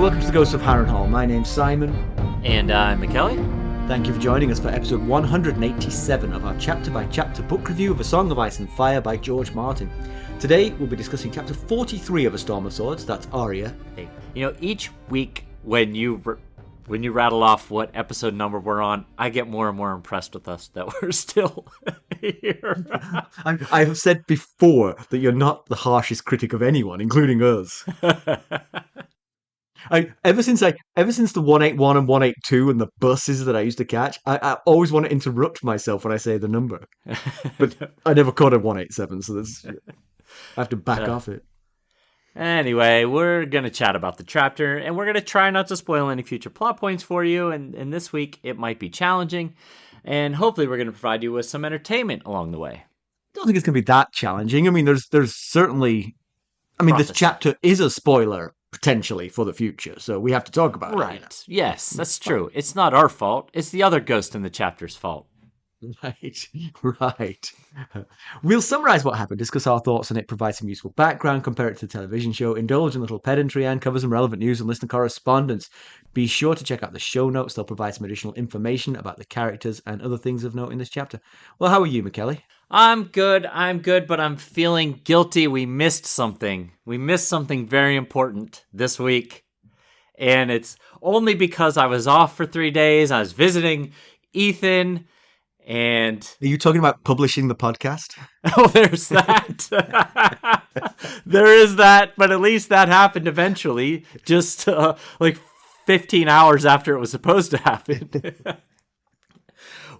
welcome to the Ghost of Harrenhal. My name's Simon. And I'm Mackelly. Thank you for joining us for episode 187 of our chapter-by-chapter book review of A Song of Ice and Fire by George Martin. Today, we'll be discussing chapter 43 of A Storm of Swords. That's Arya. You know, each week when you rattle off what episode number we're on, I get more and more impressed with us that we're still here. I have said before that you're not the harshest critic of anyone, including us. Ever since the 181 and 182 and the buses that I used to catch, I always want to interrupt myself when I say the number. But I never caught a 187, so I have to back off it. Anyway, we're going to chat about the chapter, and we're going to try not to spoil any future plot points for you, and this week it might be challenging, and hopefully we're going to provide you with some entertainment along the way. I don't think it's going to be that challenging. I mean, there's certainly... I mean, this chapter is a spoiler, potentially, for the future, so we have to talk about it. Right. Yes, that's true. It's not our fault. It's the other ghost in the chapter's fault. Right. We'll summarize what happened, discuss our thoughts on it, provide some useful background, compare it to the television show, indulge in a little pedantry, and cover some relevant news and listener correspondence. Be sure to check out the show notes. They'll provide some additional information about the characters and other things of note in this chapter. Well, how are you, Mackelly? I'm good, but I'm feeling guilty. We missed something. We missed something very important this week. And it's only because I was off for 3 days. I was visiting Ethan. And are you talking about publishing the podcast? Oh, there's that. There is that, but at least that happened eventually, just like 15 hours after it was supposed to happen.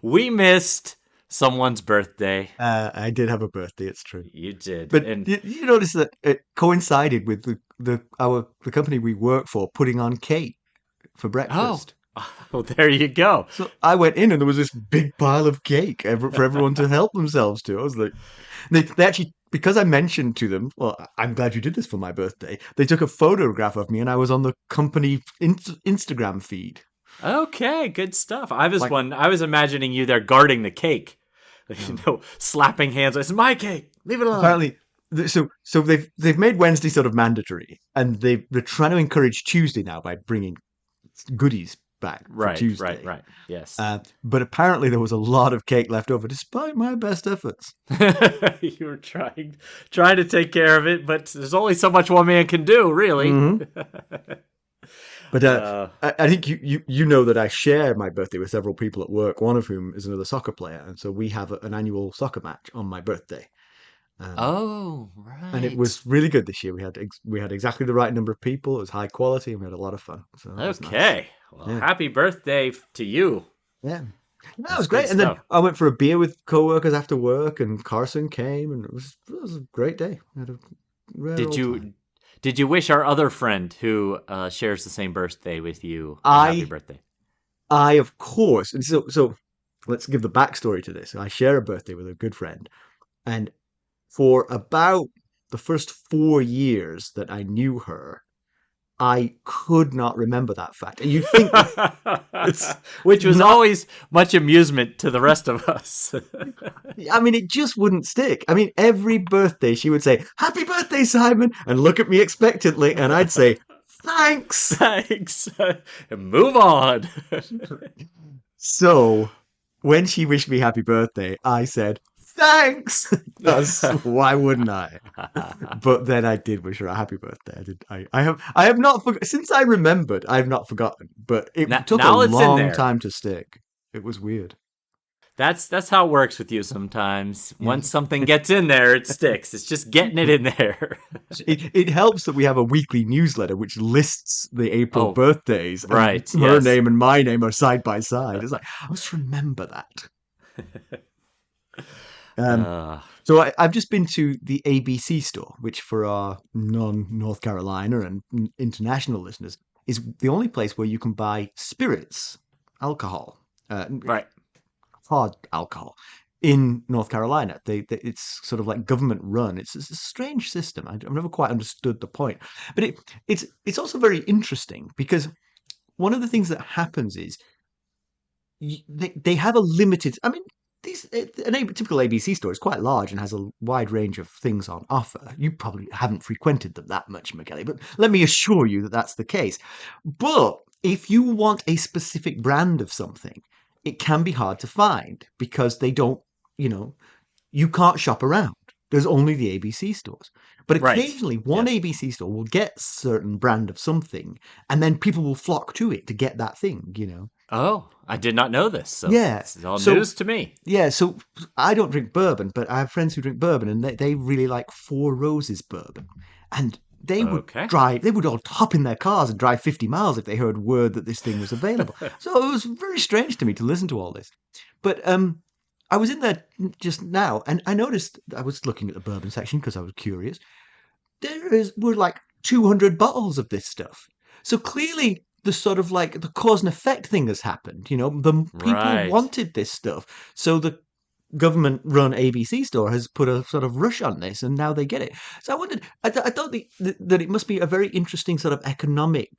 We missed someone's birthday. I did have a birthday, it's true. You did. But you notice that it coincided with the company we work for putting on cake for breakfast. Well, there you go. So I went in and there was this big pile of cake for everyone to help themselves to. I was like, they actually, because I mentioned to them, well, I'm glad you did this for my birthday. They took a photograph of me and I was on the company Instagram feed. Okay, good stuff. I was imagining you there guarding the cake, slapping hands. It's my cake. Leave it alone. Apparently, so they've made Wednesday sort of mandatory, and they're trying to encourage Tuesday now by bringing goodies back for Tuesday. Right. Yes. But apparently there was a lot of cake left over, despite my best efforts. You were trying to take care of it, but there's only so much one man can do, really. Mm-hmm. But I think you know that I share my birthday with several people at work, one of whom is another soccer player, and so we have an annual soccer match on my birthday. Right. And it was really good this year. We had exactly the right number of people. It was high quality, and we had a lot of fun. So okay. Nice. Well, Happy birthday to you. Yeah. That was great. And then I went for a beer with coworkers after work, and Carson came, and it was a great day. We had a rare Did you wish our other friend who shares the same birthday with you happy birthday? Of course. And so let's give the backstory to this. I share a birthday with a good friend, and for about the first 4 years that I knew her, I could not remember that fact. And you think which was always much amusement to the rest of us. I mean, it just wouldn't stick. I mean, every birthday she would say, "Happy birthday, Simon," and look at me expectantly, and I'd say, "Thanks." Thanks. And move on. So when she wished me happy birthday, I said, "Thanks." Why wouldn't I? But then I did wish her a happy birthday. I have not forgotten. Since I remembered, I have not forgotten. But it took a long time to stick. It was weird. That's how it works with you sometimes. Once something gets in there, it sticks. It's just getting it in there. It helps that we have a weekly newsletter which lists the April birthdays. Right. Her name and my name are side by side. It's like, I must remember that. So I've just been to the ABC store, which for our non-North Carolina and international listeners is the only place where you can buy spirits, alcohol, hard alcohol in North Carolina. It's sort of like government run. It's a strange system. I've never quite understood the point, but it's also very interesting because one of the things that happens is they have a limited. I mean, typical ABC store is quite large and has a wide range of things on offer. You probably haven't frequented them that much, Mackelly, but let me assure you that that's the case. But if you want a specific brand of something, it can be hard to find because they don't, you know, you can't shop around. There's only the ABC stores. But Right. occasionally, one Yes. ABC store will get certain brand of something, and then people will flock to it to get that thing. Oh, I did not know this. So Yeah. this is all So news to me. yeah, so I don't drink bourbon, but I have friends who drink bourbon, and they really like Four Roses bourbon. And Okay. they would all hop in their cars and drive 50 miles if they heard word that this thing was available. So it was very strange to me to listen to all this. But I was in there just now, and I noticed I was looking at the bourbon section because I was curious. Were like 200 bottles of this stuff. So clearly, the sort of like the cause and effect thing has happened. The people Right. wanted this stuff, so the government-run ABC store has put a sort of rush on this, and now they get it. So I wondered, I thought that it must be a very interesting sort of economic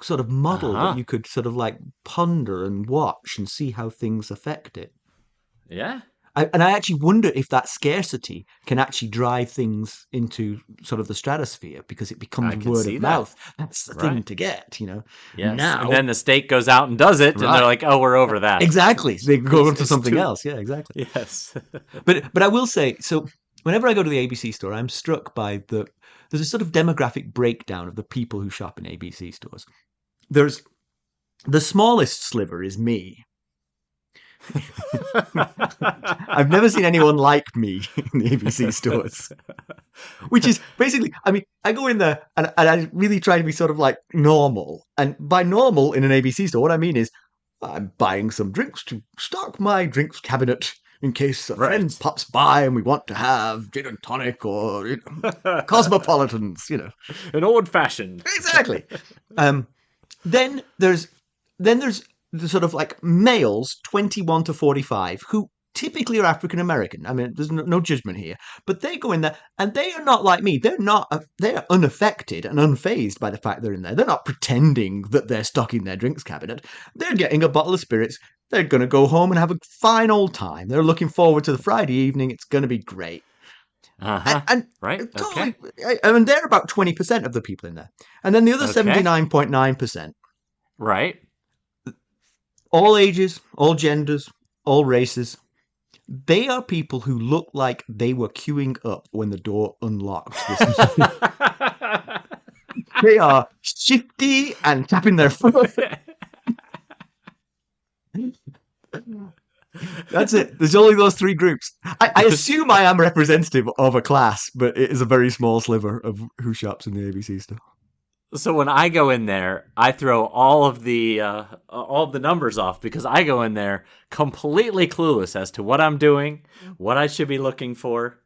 sort of Uh model that huh. you could sort of like ponder and watch and see how things affect it. Yeah. And I actually wonder if that scarcity can actually drive things into sort of the stratosphere because it becomes I can word see of that. mouth. That's the thing Right. to get. Yes. And Now, then the state goes out and does it, and they're right. like, "Oh, we're over that. Exactly. They go on to It's something too." else. Yeah, exactly. Yes. But I will say, so whenever I go to the ABC store, I'm struck by there's a sort of demographic breakdown of the people who shop in ABC stores. There's the smallest sliver is me. I've never seen anyone like me in the ABC stores, which is basically, I mean, I go in there and I really try to be sort of like normal. And by normal in an ABC store, what I mean is I'm buying some drinks to stock my drinks cabinet in case a friend Right. pops by and we want to have gin and tonic or cosmopolitans. An old fashioned. Exactly. Um, then there's the sort of like males 21 to 45 who typically are African American. I mean, there's no judgment here, but they go in there and they are not like me. They're unaffected and unfazed by the fact they're in there. They're not pretending that they're stocking their drinks cabinet. They're getting a bottle of spirits. They're going to go home and have a fine old time. They're looking forward to the Friday evening. It's going to be great. Uh And, huh. and Right. totally, Okay. I mean, they're about 20% of the people in there. And then the other Okay. 79.9%, Right. all ages, all genders, all races, they are people who look like they were queuing up when the door unlocked this morning. They are shifty and tapping their foot. That's it. There's only those three groups. I assume I am representative of a class, but it is a very small sliver of who shops in the ABC store. So when I go in there, I throw all of the numbers off because I go in there completely clueless as to what I'm doing, what I should be looking for,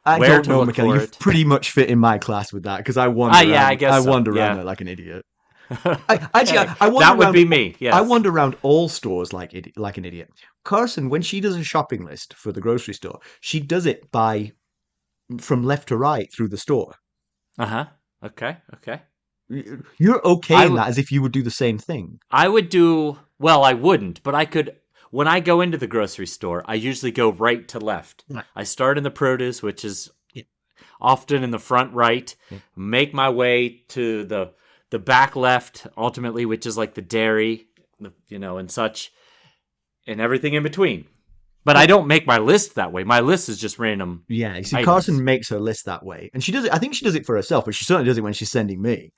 I where don't to know, look Mackelly. for You've it. pretty much fit in my class with that because I Ah, wander yeah, I around. I guess so. wander around Yeah. there like an idiot. Okay. I wander That would around. be me. I Yes. wander around all stores like an idiot. Carson, when she does a shopping list for the grocery store, she does it by from left to right through the store. Uh huh. Okay. Okay. You're okay I in would. that as if you would do the same thing. I would do well. I wouldn't, but I could. When I go into the grocery store, I usually go right to left. Right. I start in the produce, which is Yeah. often in the front right. Yeah. Make my way to the back left, ultimately, which is like the dairy, and such, and everything in between. But I don't make my list that way. My list is just random Yeah, you see, items. Carson makes her list that way, and she does it. I think she does it for herself, but she certainly does it when she's sending me.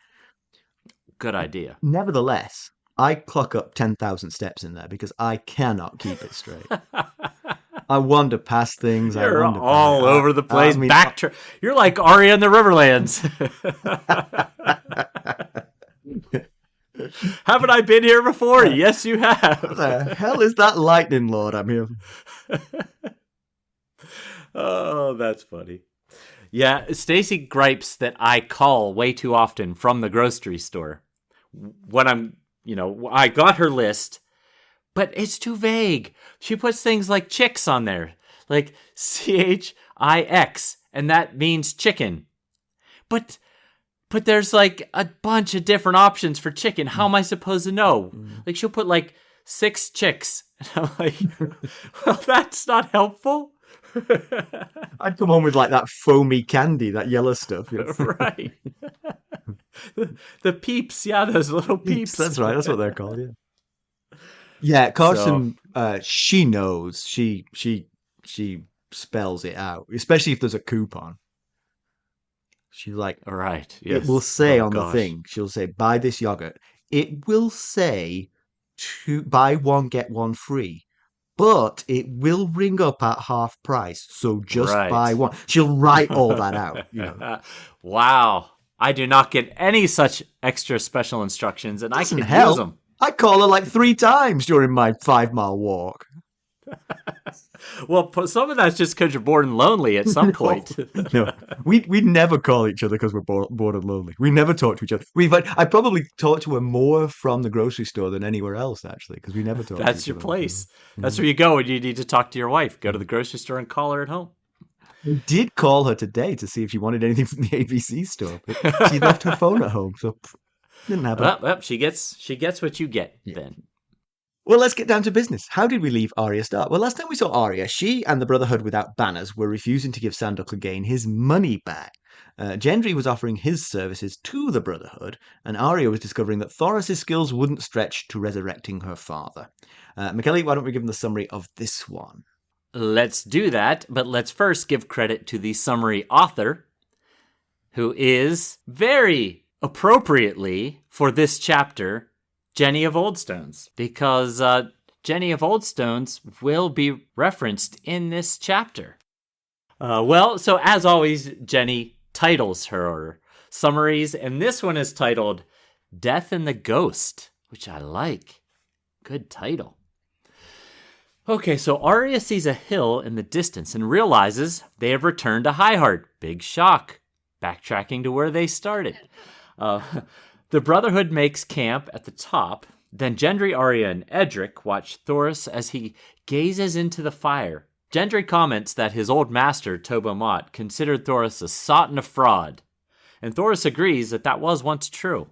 Good idea. Nevertheless, I clock up 10,000 steps in there because I cannot keep it straight. I wander past things. I You're wander all past. over the I place. mean, You're like Arya in the Riverlands. Haven't I been here before? Yes, you what have. the hell is that lightning lord I'm here? Oh, that's funny. Yeah, Stacy gripes that I call way too often from the grocery store. When I got her list, but it's too vague. She puts things like chicks on there, like Chix, and that means chicken. But there's like a bunch of different options for chicken. How am I supposed to know? Like she'll put like 6 chicks. And I'm like, well, that's not helpful. I'd come home with like that foamy candy, that yellow stuff. Right. The peeps, yeah, those little Peeps, peeps. that's right. That's what they're called. Yeah. Yeah, So, Carson. She knows. She spells it out, especially if there's a coupon. She's like, all right, it will yes. say Oh on the gosh. thing. She'll say, buy this yogurt. It will say, buy one get one free. But it will ring up at half price, so just buy Right. one. She'll write all that out. Wow. I do not get any such extra special instructions, and I Doesn't could use help. them. I call her like 3 times during my 5 mile walk. Well, some of that's just because you're bored and lonely at some point. No, we never call each other because we're bored and lonely. We never talk to each other. I probably talk to her more from the grocery store than anywhere else, actually, because we never talk to That's each your other. place. That's Mhm. where you go when you need to talk to your wife. Go to the grocery store and call her at home. I did call her today to see if she wanted anything from the ABC store, but she left her phone at home, so didn't happen. Well, she gets what you get Yeah. then. Well, let's get down to business. How did we leave Arya Stark? Well, last time we saw Arya, she and the Brotherhood Without Banners were refusing to give Sandor Clegane his money back. Gendry was offering his services to the Brotherhood, and Arya was discovering that Thoros' skills wouldn't stretch to resurrecting her father. Mackelly, why don't we give them the summary of this one? Let's do that, but let's first give credit to the summary author, who is very appropriately for this chapter, Jenny of Oldstones, because Jenny of Oldstones will be referenced in this chapter. So as always, Jenny titles her summaries, and this one is titled Death and the Ghost, which I like. Good title. Okay, so Arya sees a hill in the distance and realizes they have returned to Highheart. Big shock. Backtracking to where they started. The Brotherhood makes camp at the top. Then Gendry, Arya, and Edric watch Thoros as he gazes into the fire. Gendry comments that his old master, Tobo Mott, considered Thoros a sot and a fraud. And Thoros agrees that that was once true.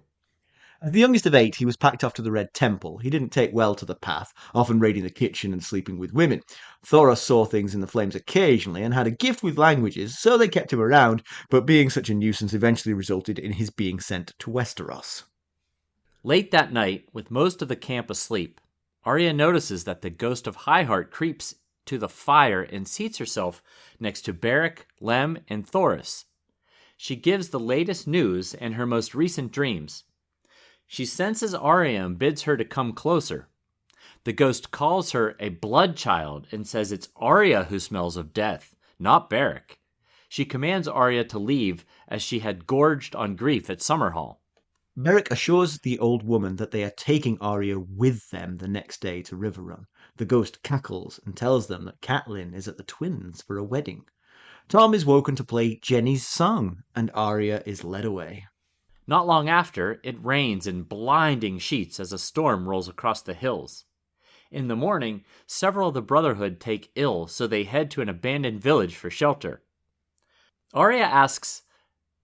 The youngest of 8, he was packed off to the Red Temple. He didn't take well to the path, often raiding the kitchen and sleeping with women. Thoros saw things in the flames occasionally and had a gift with languages, so they kept him around, but being such a nuisance eventually resulted in his being sent to Westeros. Late that night, with most of the camp asleep, Arya notices that the ghost of Highheart creeps to the fire and seats herself next to Beric, Lem, and Thoros. She gives the latest news and her most recent dreams. She senses Arya and bids her to come closer. The ghost calls her a blood child and says it's Arya who smells of death, not Beric. She commands Arya to leave as she had gorged on grief at Summerhall. Beric assures the old woman that they are taking Arya with them the next day to Riverrun. The ghost cackles and tells them that Catelyn is at the twins for a wedding. Tom is woken to play Jenny's song, and Arya is led away. Not long after, it rains in blinding sheets as a storm rolls across the hills. In the morning, several of the Brotherhood take ill, so they head to an abandoned village for shelter. Arya asks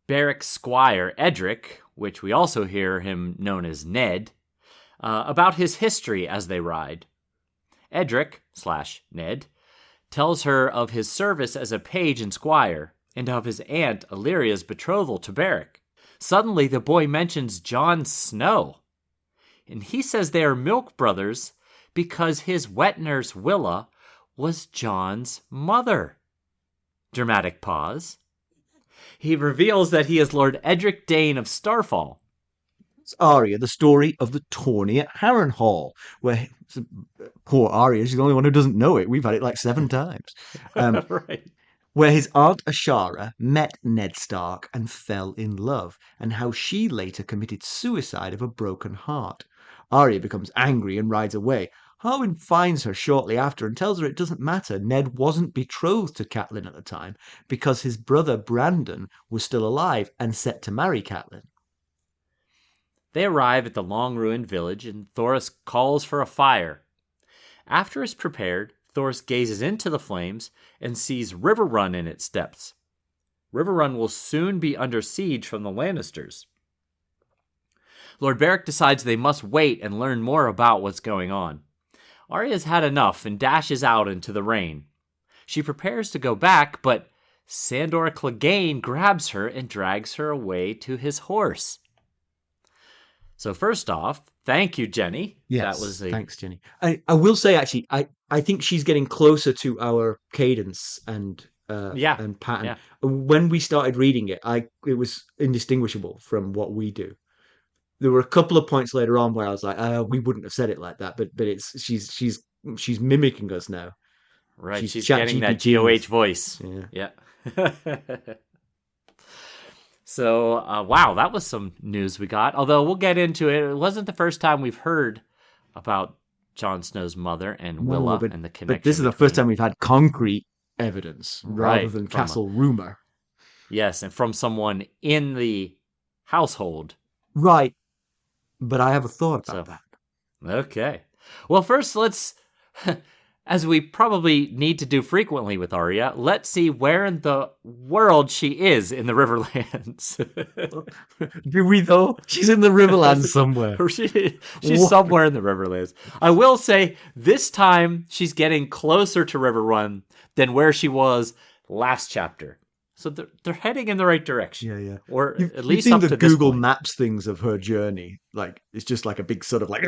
Beric's squire, Edric, which we also hear him known as Ned, about his history as they ride. Edric/Ned tells her of his service as a page and squire, and of his aunt Illyria's betrothal to Beric. Suddenly, the boy mentions Jon Snow, and he says they are milk brothers because his wet nurse Wylla was Jon's mother. Dramatic pause. He reveals that he is Lord Edric Dayne of Starfall. It's Arya, the story of the tourney at Harrenhal, where poor Arya, she's the only one who doesn't know it. We've had it like 7 times. Right. Where his aunt Ashara met Ned Stark and fell in love, and how she later committed suicide of a broken heart. Arya becomes angry and rides away. Harwin finds her shortly after and tells her it doesn't matter. Ned wasn't betrothed to Catelyn at the time because his brother Brandon was still alive and set to marry Catelyn. They arrive at the long-ruined village, and Thoros calls for a fire. After it's prepared, Thoros gazes into the flames and sees Riverrun in its depths. Riverrun will soon be under siege from the Lannisters. Lord Beric decides they must wait and learn more about what's going on. Arya's had enough and dashes out into the rain. She prepares to go back, but Sandor Clegane grabs her and drags her away to his horse. So first off, thank you, Jenny. Yes, that was thanks, Jenny. I will say, actually, I think she's getting closer to our cadence and pattern. Yeah. When we started reading it, it was indistinguishable from what we do. There were a couple of points later on where I was like, we wouldn't have said it like that, but she's mimicking us now. Right, she's Chat getting that GPT. GOH voice. Yeah. So, wow, that was some news we got. Although we'll get into it. It wasn't the first time we've heard about Jon Snow's mother and Wylla and the connection. But this is the first time we've had concrete evidence rather than castle rumor. Yes, and from someone in the household. Right. But I have a thought about that. Okay. Well, first, let's, as we probably need to do frequently with Arya, let's see where in the world she is in the Riverlands. Do we, though? She's in the Riverlands somewhere. She's somewhere in the Riverlands. I will say, this time, she's getting closer to Riverrun than where she was last chapter. So they're heading in the right direction. Yeah. Or at you've least seen up the to this Google point. Maps things of her journey. Like, it's just like a big sort of like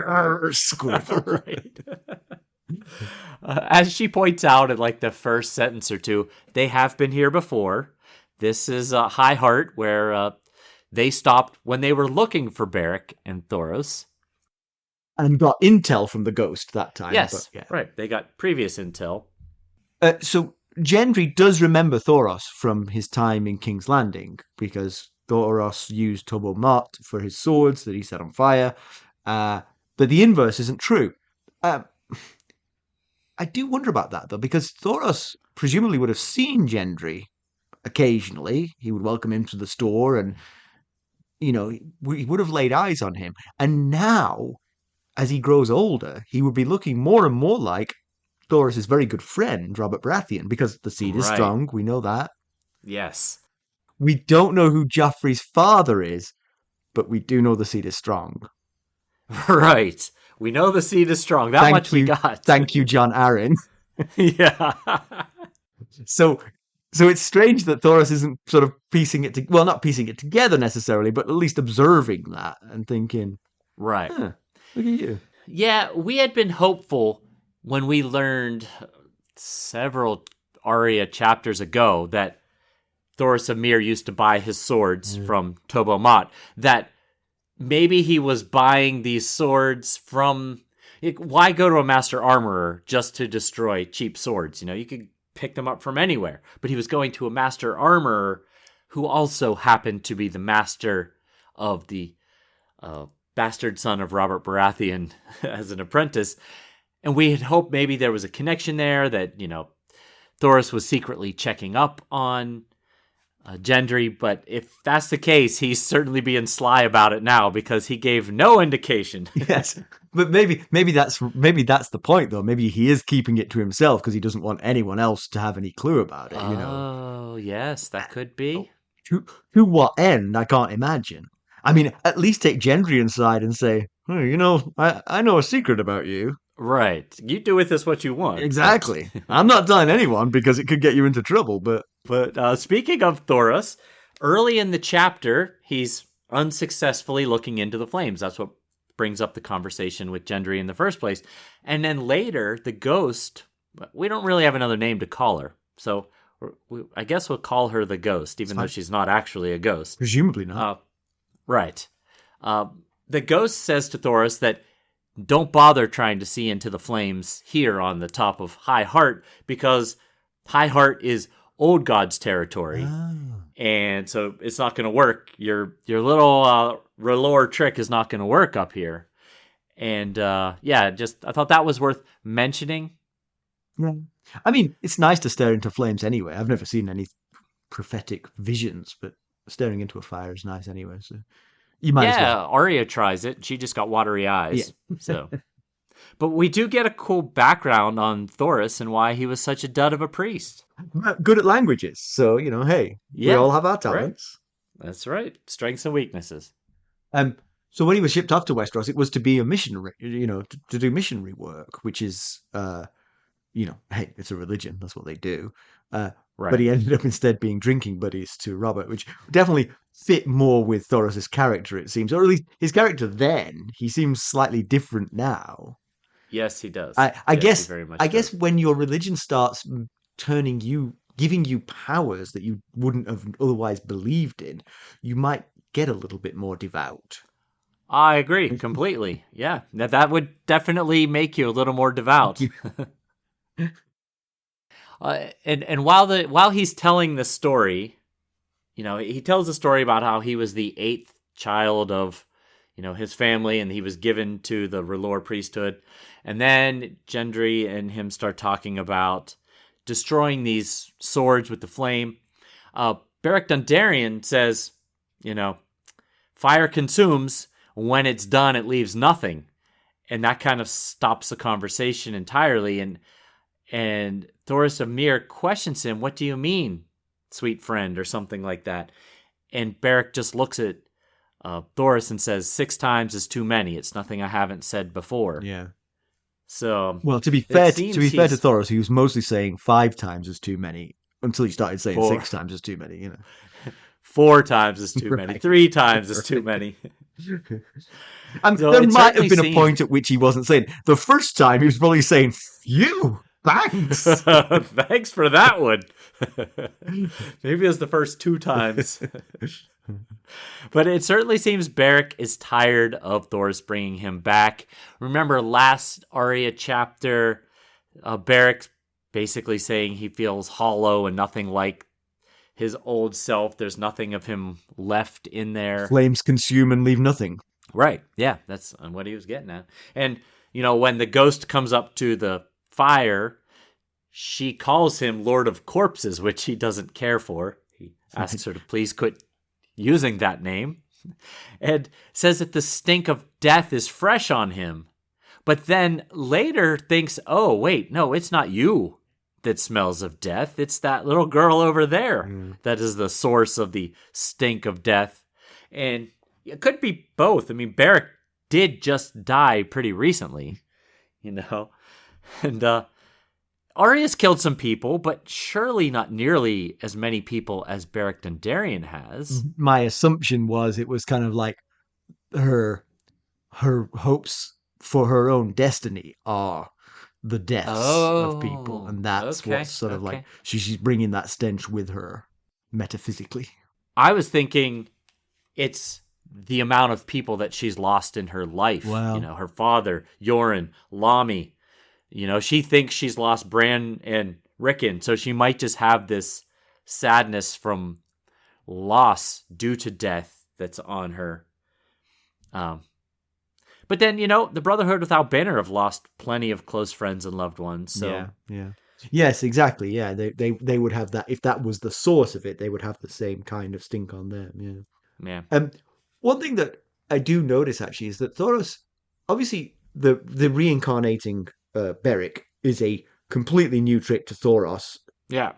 squid. Right. As she points out in like the first sentence or two, they have been here before. This is High Heart, where they stopped when they were looking for Beric and Thoros. And got intel from the ghost that time. Yes, right. They got previous intel. So Gendry does remember Thoros from his time in King's Landing, because Thoros used Tobo Mott for his swords that he set on fire. But the inverse isn't true. I do wonder about that, though, because Thoros presumably would have seen Gendry occasionally. He would welcome him to the store and, he would have laid eyes on him. And now, as he grows older, he would be looking more and more like Thoros' very good friend, Robert Baratheon, because the seed is strong. We know that. Yes. We don't know who Joffrey's father is, but we do know the seed is strong. Right. We know the seed is strong. Much we got. Thank you, Jon Arryn. Yeah. So it's strange that Thoros isn't sort of piecing it not piecing it together necessarily, but at least observing that and thinking, right. Look at you. Yeah, we had been hopeful when we learned several Arya chapters ago that Thoros of Myr used to buy his swords from Tobo Mott, that maybe he was buying these swords from... Why go to a master armorer just to destroy cheap swords? You could pick them up from anywhere. But he was going to a master armorer who also happened to be the master of the bastard son of Robert Baratheon as an apprentice. And we had hoped maybe there was a connection there, that, Thoros was secretly checking up on Gendry, but if that's the case, he's certainly being sly about it now, because he gave no indication. Yes, but maybe that's the point, though. Maybe he is keeping it to himself because he doesn't want anyone else to have any clue about it. Oh, yes, that could be. To what end? I can't imagine. I mean, at least take Gendry inside and say, I know a secret about you. Right. You do with this what you want. Exactly. I'm not telling anyone because it could get you into trouble, but speaking of Thoros, early in the chapter, he's unsuccessfully looking into the flames. That's what brings up the conversation with Gendry in the first place. And then later, the ghost, we don't really have another name to call her. So I guess we'll call her the ghost, even though she's not actually a ghost. Presumably not. Right. The ghost says to Thoros that don't bother trying to see into the flames here on the top of High Heart, because High Heart is Old God's territory. Oh. And so it's not going to work. Your little R'hllor trick is not going to work up here. And I thought that was worth mentioning. Yeah. I mean, it's nice to stare into flames anyway. I've never seen any prophetic visions, but staring into a fire is nice anyway. So you might as well. Arya tries it. She just got watery eyes. Yeah. So, but we do get a cool background on Thoros and why he was such a dud of a priest. Good at languages, so hey, we all have our talents. Right. That's right. Strengths and weaknesses. So when he was shipped off to Westeros, it was to be a missionary, to do missionary work, which is, hey, it's a religion. That's what they do. But Right. he ended up instead being drinking buddies to Robert, which definitely fit more with Thoros' character, it seems. Or at least his character then. He seems slightly different now. Yes, he does. I Yes, he guess very I much guess does. when your religion starts giving you powers that you wouldn't have otherwise believed in, you might get a little bit more devout. I agree completely. Yeah, that would definitely make you a little more devout. And while he's telling the story, he tells the story about how he was the eighth child of, his family, and he was given to the R'hllor priesthood. And then Gendry and him start talking about destroying these swords with the flame. Beric Dondarion says, fire consumes. When it's done, it leaves nothing. And that kind of stops the conversation entirely. And Thoros of Myr questions him, "What do you mean, sweet friend?" or something like that. And Beric just looks at Thoros and says, "6 times is too many. It's nothing I haven't said before." Yeah. So Well, it to seems be fair to he's Thoros, he was mostly saying 5 times is too many until he started saying four 6 times is too many. 4 times is too many. Right. 3 times is too many. And So there it might have certainly been a seems. point at which he wasn't saying. The first time he was probably saying, "Phew, thanks." Thanks for that one. Maybe it was the first 2 times. But it certainly seems Beric is tired of Thoros bringing him back. Remember last Arya chapter, Beric basically saying he feels hollow and nothing like his old self. There's nothing of him left in there. Flames consume and leave nothing. Right. Yeah, that's what he was getting at. And, when the ghost comes up to the fire, she calls him Lord of Corpses, which he doesn't care for. He asks her to please quit using that name, and says that the stink of death is fresh on him. But then later thinks, oh, wait, no, it's not you that smells of death. It's that little girl over there that is the source of the stink of death. And it could be both. I mean, Beric did just die pretty recently, and Arya's killed some people, but surely not nearly as many people as Beric Dondarion has. My assumption was it was kind of like her hopes for her own destiny are the deaths of people, Oh, and that's what's okay, sort of like okay. she's bringing that stench with her metaphysically. I was thinking it's the amount of people that she's lost in her life. Wow. Her father, Yoren, Lami. She thinks she's lost Bran and Rickon, so she might just have this sadness from loss due to death that's on her. But then, the Brotherhood Without Banner have lost plenty of close friends and loved ones. So Yeah. Yes, exactly. Yeah, they would have that if that was the source of it. They would have the same kind of stink on them. Yeah. yeah. One thing that I do notice actually is that Thoros, obviously, the reincarnating Beric is a completely new trick to Thoros. Yeah.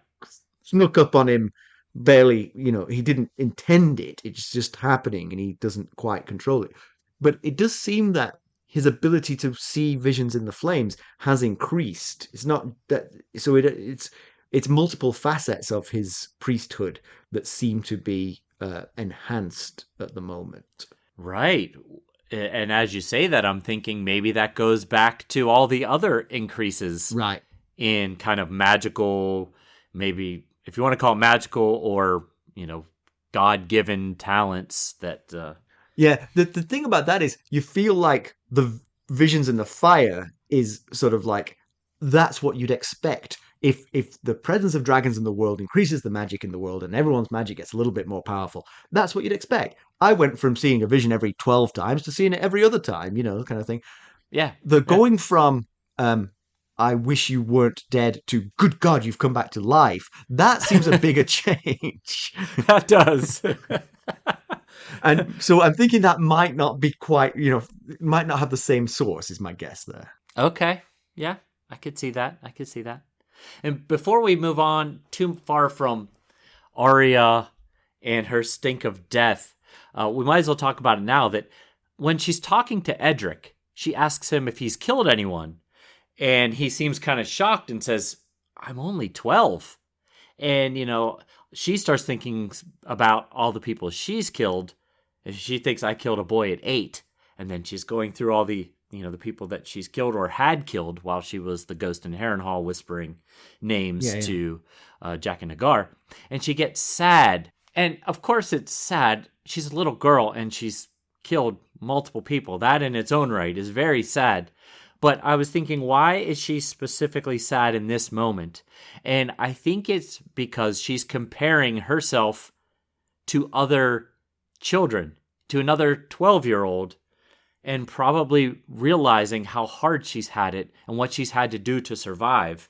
Snuck up on him, barely. He didn't intend it. It's just happening, and he doesn't quite control it. But it does seem that his ability to see visions in the flames has increased. It's not that so it's multiple facets of his priesthood that seem to be enhanced at the moment. Right. And as you say that, I'm thinking maybe that goes back to all the other increases Right. in kind of magical, maybe if you want to call it magical or, God-given talents that... Yeah, the thing about that is you feel like the visions in the fire is sort of like that's what you'd expect. If the presence of dragons in the world increases the magic in the world and everyone's magic gets a little bit more powerful, that's what you'd expect. I went from seeing a vision every 12 times to seeing it every other time, kind of thing. Yeah. The Yeah. going from I wish you weren't dead to good God, you've come back to life. That seems a bigger change. That does. And so I'm thinking that might not be quite, might not have the same source, is my guess there. Okay. Yeah, I could see that. And before we move on too far from Arya and her stink of death, we might as well talk about it now that when she's talking to Edric, she asks him if he's killed anyone. And he seems kind of shocked and says, I'm only 12. And, she starts thinking about all the people she's killed. And she thinks I killed a boy at 8. And then she's going through all the people that she's killed or had killed while she was the ghost in Harrenhal whispering names to Jack and Hagar. And she gets sad. And of course it's sad. She's a little girl and she's killed multiple people. That in its own right is very sad. But I was thinking, why is she specifically sad in this moment? And I think it's because she's comparing herself to other children, to another 12-year-old, and probably realizing how hard she's had it and what she's had to do to survive.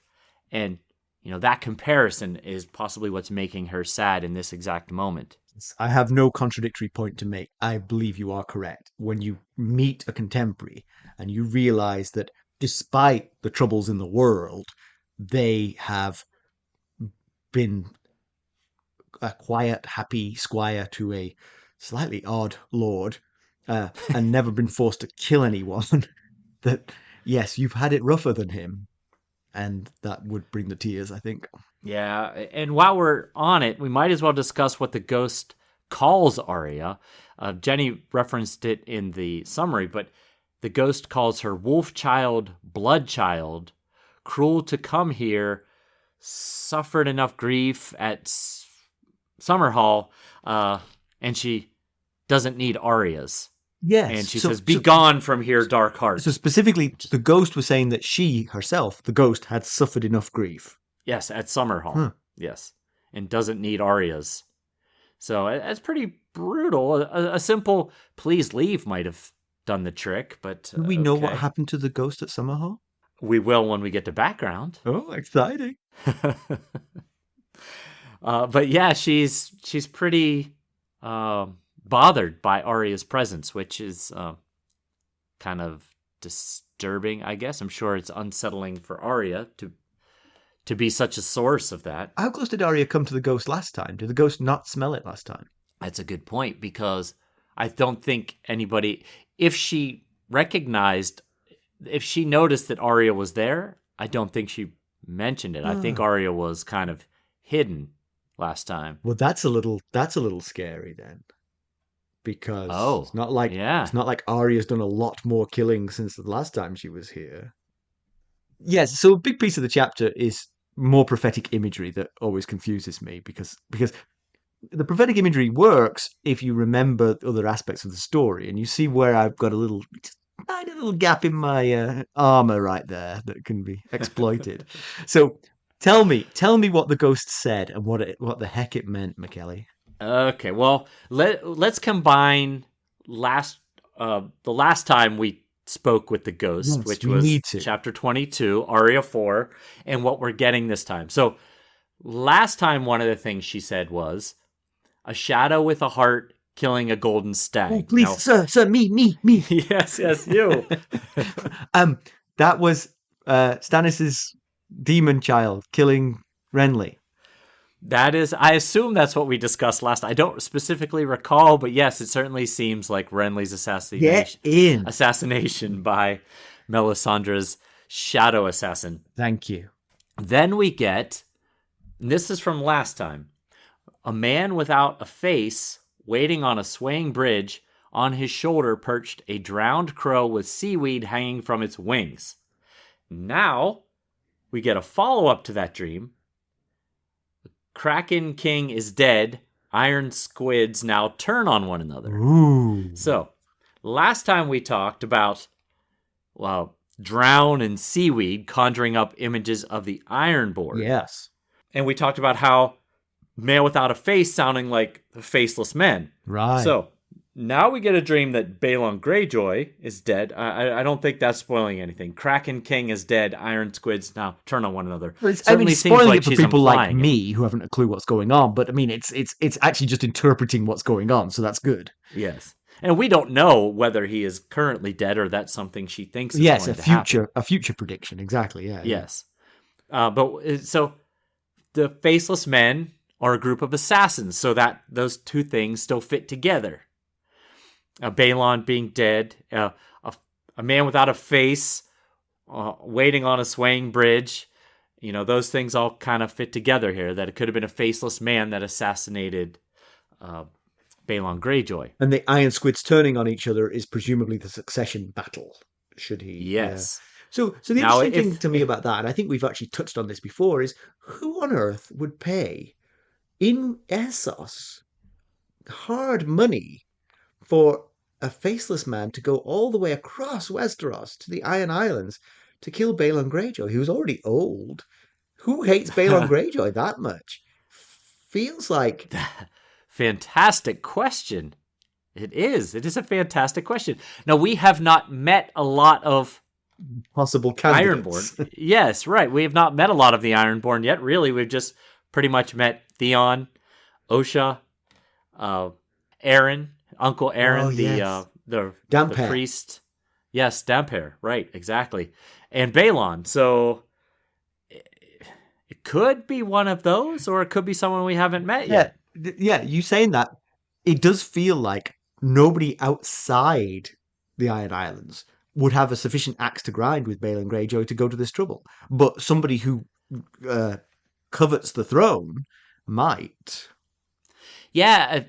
And, that comparison is possibly what's making her sad in this exact moment. I have no contradictory point to make. I believe you are correct. When you meet a contemporary and you realize that despite the troubles in the world, they have been a quiet, happy squire to a slightly odd lord, and never been forced to kill anyone, that, yes, you've had it rougher than him. And that would bring the tears, I think. Yeah, and while we're on it, we might as well discuss what the ghost calls Arya. Jenny referenced it in the summary, but the ghost calls her wolf child, blood child, cruel to come here, suffered enough grief at Summerhall, and she doesn't need Arya's. Yes. And she says, be gone from here, dark heart. So specifically, the ghost was saying that she herself, the ghost, had suffered enough grief. Yes, at Summerhall. Yes. And doesn't need Arya's. So that's pretty brutal. A simple please leave might have done the trick, but Do we know what happened to the ghost at Summerhall? We will when we get to background. Oh, exciting. But yeah, she's pretty bothered by Arya's presence, which is kind of disturbing, I guess. I'm sure it's unsettling for Arya to be such a source of that. How close did Arya come to the ghost last time? Did the ghost not smell it last time? That's a good point, because I don't think anybody, if she noticed that Arya was there, I don't think she mentioned it. I think Arya was kind of hidden last time. Well, that's a little scary then. Because it's not like Arya's done a lot more killing since the last time she was here. Yes, so a big piece of the chapter is more prophetic imagery that always confuses me, because the prophetic imagery works if you remember other aspects of the story, and you see where I've got a tiny little gap in my armor right there that can be exploited. So tell me what the ghost said and what the heck it meant, Mackelly. Okay, well, let's combine the last time we spoke with the ghost, which was chapter 22, Arya 4, and what we're getting this time. So last time, one of the things she said was, a shadow with a heart killing a golden stag. Oh, please, sir, me. yes, you. That was Stannis's demon child killing Renly. That is, I assume that's what we discussed last. I don't specifically recall, but yes, it certainly seems like Renly's assassination by Melisandre's shadow assassin. Thank you. Then we get, and this is from last time, a man without a face waiting on a swaying bridge. On his shoulder perched a drowned crow with seaweed hanging from its wings. Now we get a follow-up to that dream. Kraken King is dead. Iron squids now turn on one another. Ooh. So, last time we talked about, drown and seaweed conjuring up images of the Ironborn. Yes. And we talked about how man without a face sounding like the faceless men. Right. So, now we get a dream that Balon Greyjoy is dead. I don't think that's spoiling anything. Kraken King is dead. Iron squids now turn on one another. It's spoiling it for people like me who haven't a clue what's going on. But I mean, it's actually just interpreting what's going on, so that's good. Yes, and we don't know whether he is currently dead or that's something she thinks is going to happen. A future prediction, exactly. Yeah. Yes, but so the faceless men are a group of assassins, so that those two things still fit together. Balon being dead, a man without a face, waiting on a swaying bridge. Those things all kind of fit together here, that it could have been a faceless man that assassinated Balon Greyjoy. And the Iron Squids turning on each other is presumably the succession battle, should he? Yeah. Yes. So the Now, interesting thing to me about that, and I think we've actually touched on this before, is who on earth would pay in Essos hard money for a faceless man to go all the way across Westeros to the Iron Islands to kill Balon Greyjoy, who's already old? Who hates Balon Greyjoy that much? Feels like fantastic question. It is a fantastic question. Now, we have not met a lot of possible candidates. Ironborn. Yes, right. We have not met a lot of the Ironborn yet. Really, we've just pretty much met Theon, Osha, Aaron, Uncle Aaron, the priest. Yes, Damper. Right, exactly. And Balon. So it could be one of those, or it could be someone we haven't met yet. Yeah, you saying that, it does feel like nobody outside the Iron Islands would have a sufficient axe to grind with Balon Greyjoy to go to this trouble. But somebody who covets the throne might. Yeah,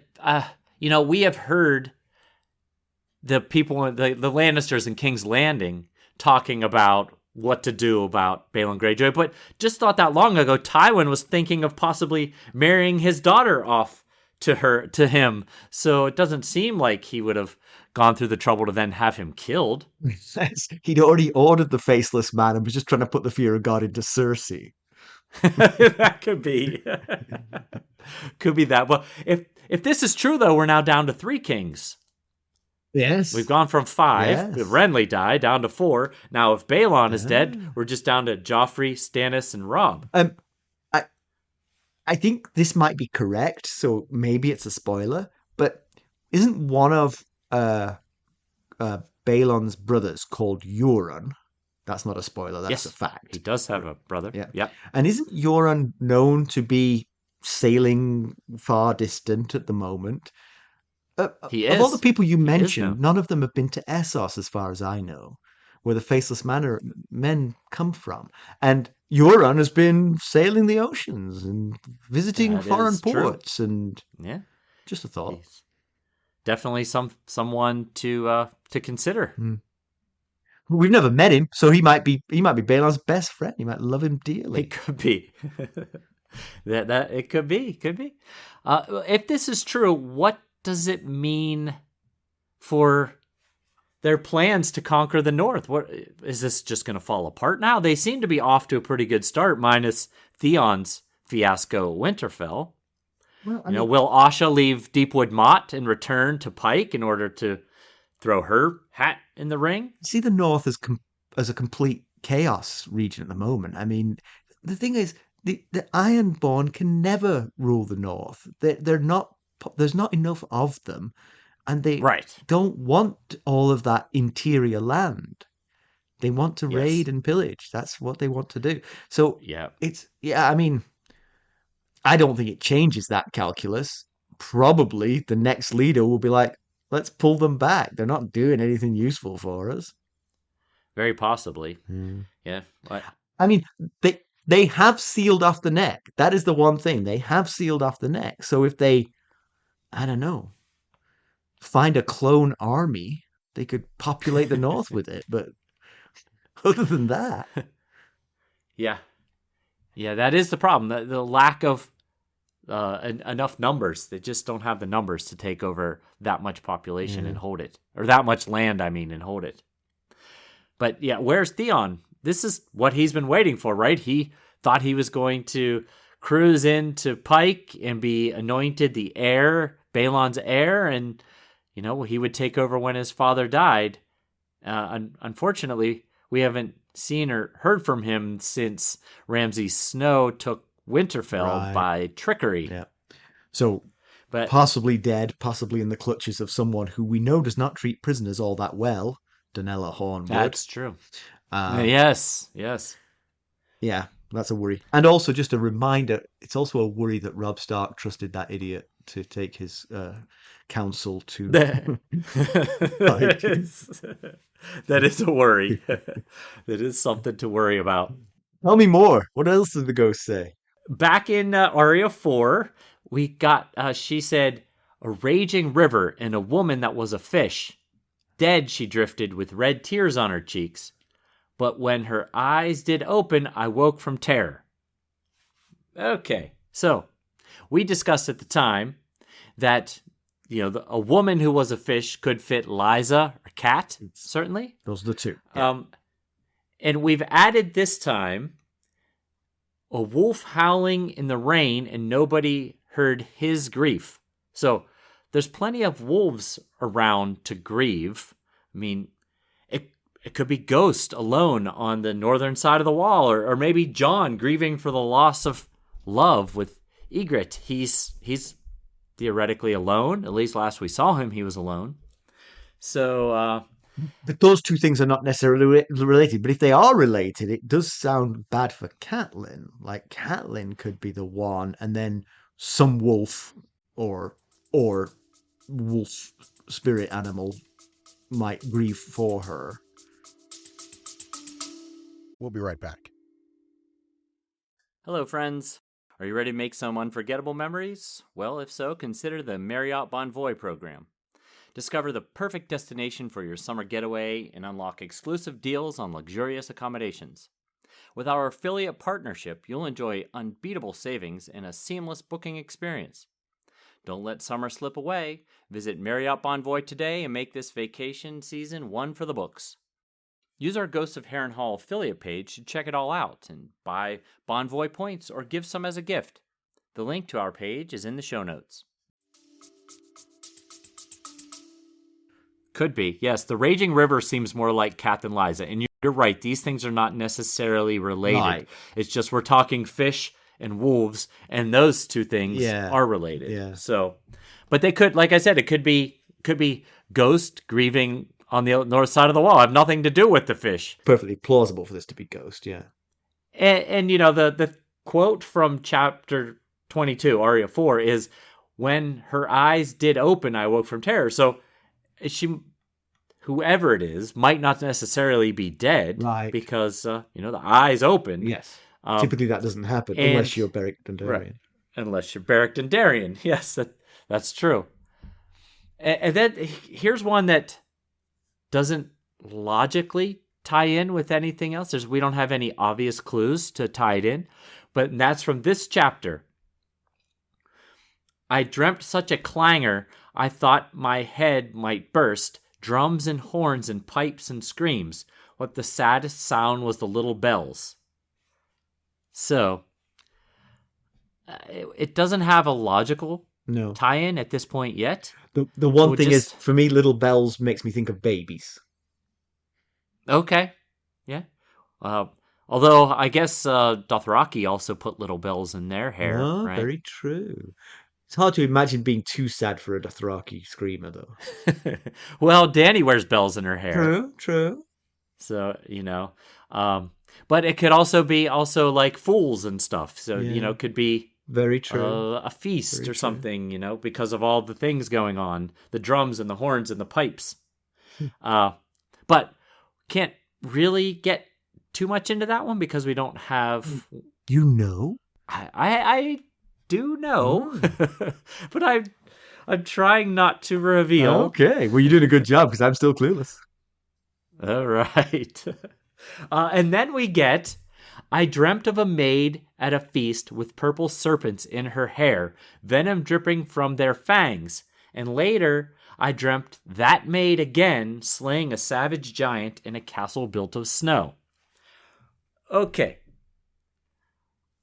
we have heard the people, the Lannisters in King's Landing, talking about what to do about Balon Greyjoy, but just not that long ago, Tywin was thinking of possibly marrying his daughter off to him. So it doesn't seem like he would have gone through the trouble to then have him killed. He'd already ordered the faceless man and was just trying to put the fear of God into Cersei. That could be. Could be that. Well, if this is true, though, we're now down to 3 kings. Yes. We've gone from 5, if Renly died, down to 4. Now, if Balon is dead, we're just down to Joffrey, Stannis, and Robb. I think this might be correct, so maybe it's a spoiler, but isn't one of Balon's brothers called Euron? That's not a spoiler, that's a fact. He does have a brother. Yeah. Yep. And isn't Euron known to be sailing far distant at the moment? He is. Of all the people you mentioned, none of them have been to Essos, as far as I know, where the faceless men come from. And Euron has been sailing the oceans and visiting foreign ports. True. And just a thought. He's definitely someone to consider. We've never met him, so he might be Balon's best friend. He might love him dearly. It could be. that it could be. If this is true, what does it mean for their plans to conquer the North? What is this just going to fall apart now? They seem to be off to a pretty good start, minus Theon's fiasco at Winterfell. Well, will Asha leave Deepwood Motte and return to Pike in order to throw her hat in the ring? See the North as a complete chaos region at the moment. I mean, the thing is, the Ironborn can never rule the North. They're not. There's not enough of them, and they don't want all of that interior land. They want to raid and pillage. That's what they want to do. So I mean, I don't think it changes that calculus. Probably the next leader will be like, let's pull them back. They're not doing anything useful for us. Very possibly. Yeah. I mean, they have sealed off the neck. That is the one thing. They have sealed off the neck. So if they, I don't know, find a clone army, they could populate the North with it. But other than that. Yeah, that is the problem. The lack of enough numbers. They just don't have the numbers to take over that much population and hold it. Or that much land, and hold it. But yeah, where's Theon? This is what he's been waiting for, right? He thought he was going to cruise into Pike and be anointed the heir, Balon's heir, and he would take over when his father died. Unfortunately, we haven't seen or heard from him since Ramsay Snow took Winterfell by trickery. Yeah. So, possibly dead, possibly in the clutches of someone who we know does not treat prisoners all that well, Donella Hornwood. That's true. Yes. Yeah. That's a worry. And also, just a reminder, it's also a worry that Robb Stark trusted that idiot to take his counsel to that fight. that is a worry. That is something to worry about. Tell me more. What else did the ghost say? Back in Arya 4, we got, she said, a raging river and a woman that was a fish. Dead she drifted with red tears on her cheeks. But when her eyes did open, I woke from terror. Okay, so we discussed at the time that, a woman who was a fish could fit Liza or Cat, certainly. Those are the two. Yeah. And we've added this time a wolf howling in the rain and nobody heard his grief. So there's plenty of wolves around to grieve. I mean, it could be Ghost alone on the northern side of the wall, or maybe Jon grieving for the loss of love with Ygritte. He's theoretically alone. At least last we saw him, he was alone. So, but those two things are not necessarily related. But if they are related, it does sound bad for Catelyn. Like Catelyn could be the one, and then some wolf or wolf spirit animal might grieve for her. We'll be right back. Hello, friends. Are you ready to make some unforgettable memories? Well, if so, consider the Marriott Bonvoy program. Discover the perfect destination for your summer getaway and unlock exclusive deals on luxurious accommodations. With our affiliate partnership, you'll enjoy unbeatable savings and a seamless booking experience. Don't let summer slip away. Visit Marriott Bonvoy today and make this vacation season one for the books. Use our Ghosts of Harrenhal affiliate page to check it all out and buy Bonvoy points or give some as a gift. The link to our page is in the show notes. Could be. Yes, the Raging River seems more like Cat than Liza. And you're right, these things are not necessarily related. Right. It's just we're talking fish and wolves, and those two things are related. Yeah. So, but they could, like I said, it could be Ghost grieving on the north side of the wall. I have nothing to do with the fish. Perfectly plausible for this to be Ghost, yeah. And the quote from chapter 22, Arya 4, is, when her eyes did open, I woke from terror. So whoever it is, might not necessarily be dead, right? Because, the eyes open. Yes. Typically that doesn't happen unless you're Beric Dondarion. Right. Unless you're Beric Dondarion. Yes, that's true. And then here's one that doesn't logically tie in with anything else. We don't have any obvious clues to tie it in, but that's from this chapter. I dreamt such a clangor, I thought my head might burst, drums and horns and pipes and screams. What the saddest sound was the little bells. So, it doesn't have a logical tie-in at this point yet. The one thing is, for me, little bells makes me think of babies. Okay, yeah. Although, I guess Dothraki also put little bells in their hair, right? Very true. It's hard to imagine being too sad for a Dothraki screamer, though. Well, Dany wears bells in her hair. True. So, but it could also be like fools and stuff. So, it could be very true. A feast or something, because of all the things going on, the drums and the horns and the pipes. But can't really get too much into that one because we don't have. I do know, but I'm trying not to reveal. Okay, well, you're doing a good job because I'm still clueless. All right. And then we get, I dreamt of a maid at a feast with purple serpents in her hair, venom dripping from their fangs. And later, I dreamt that maid again slaying a savage giant in a castle built of snow. Okay.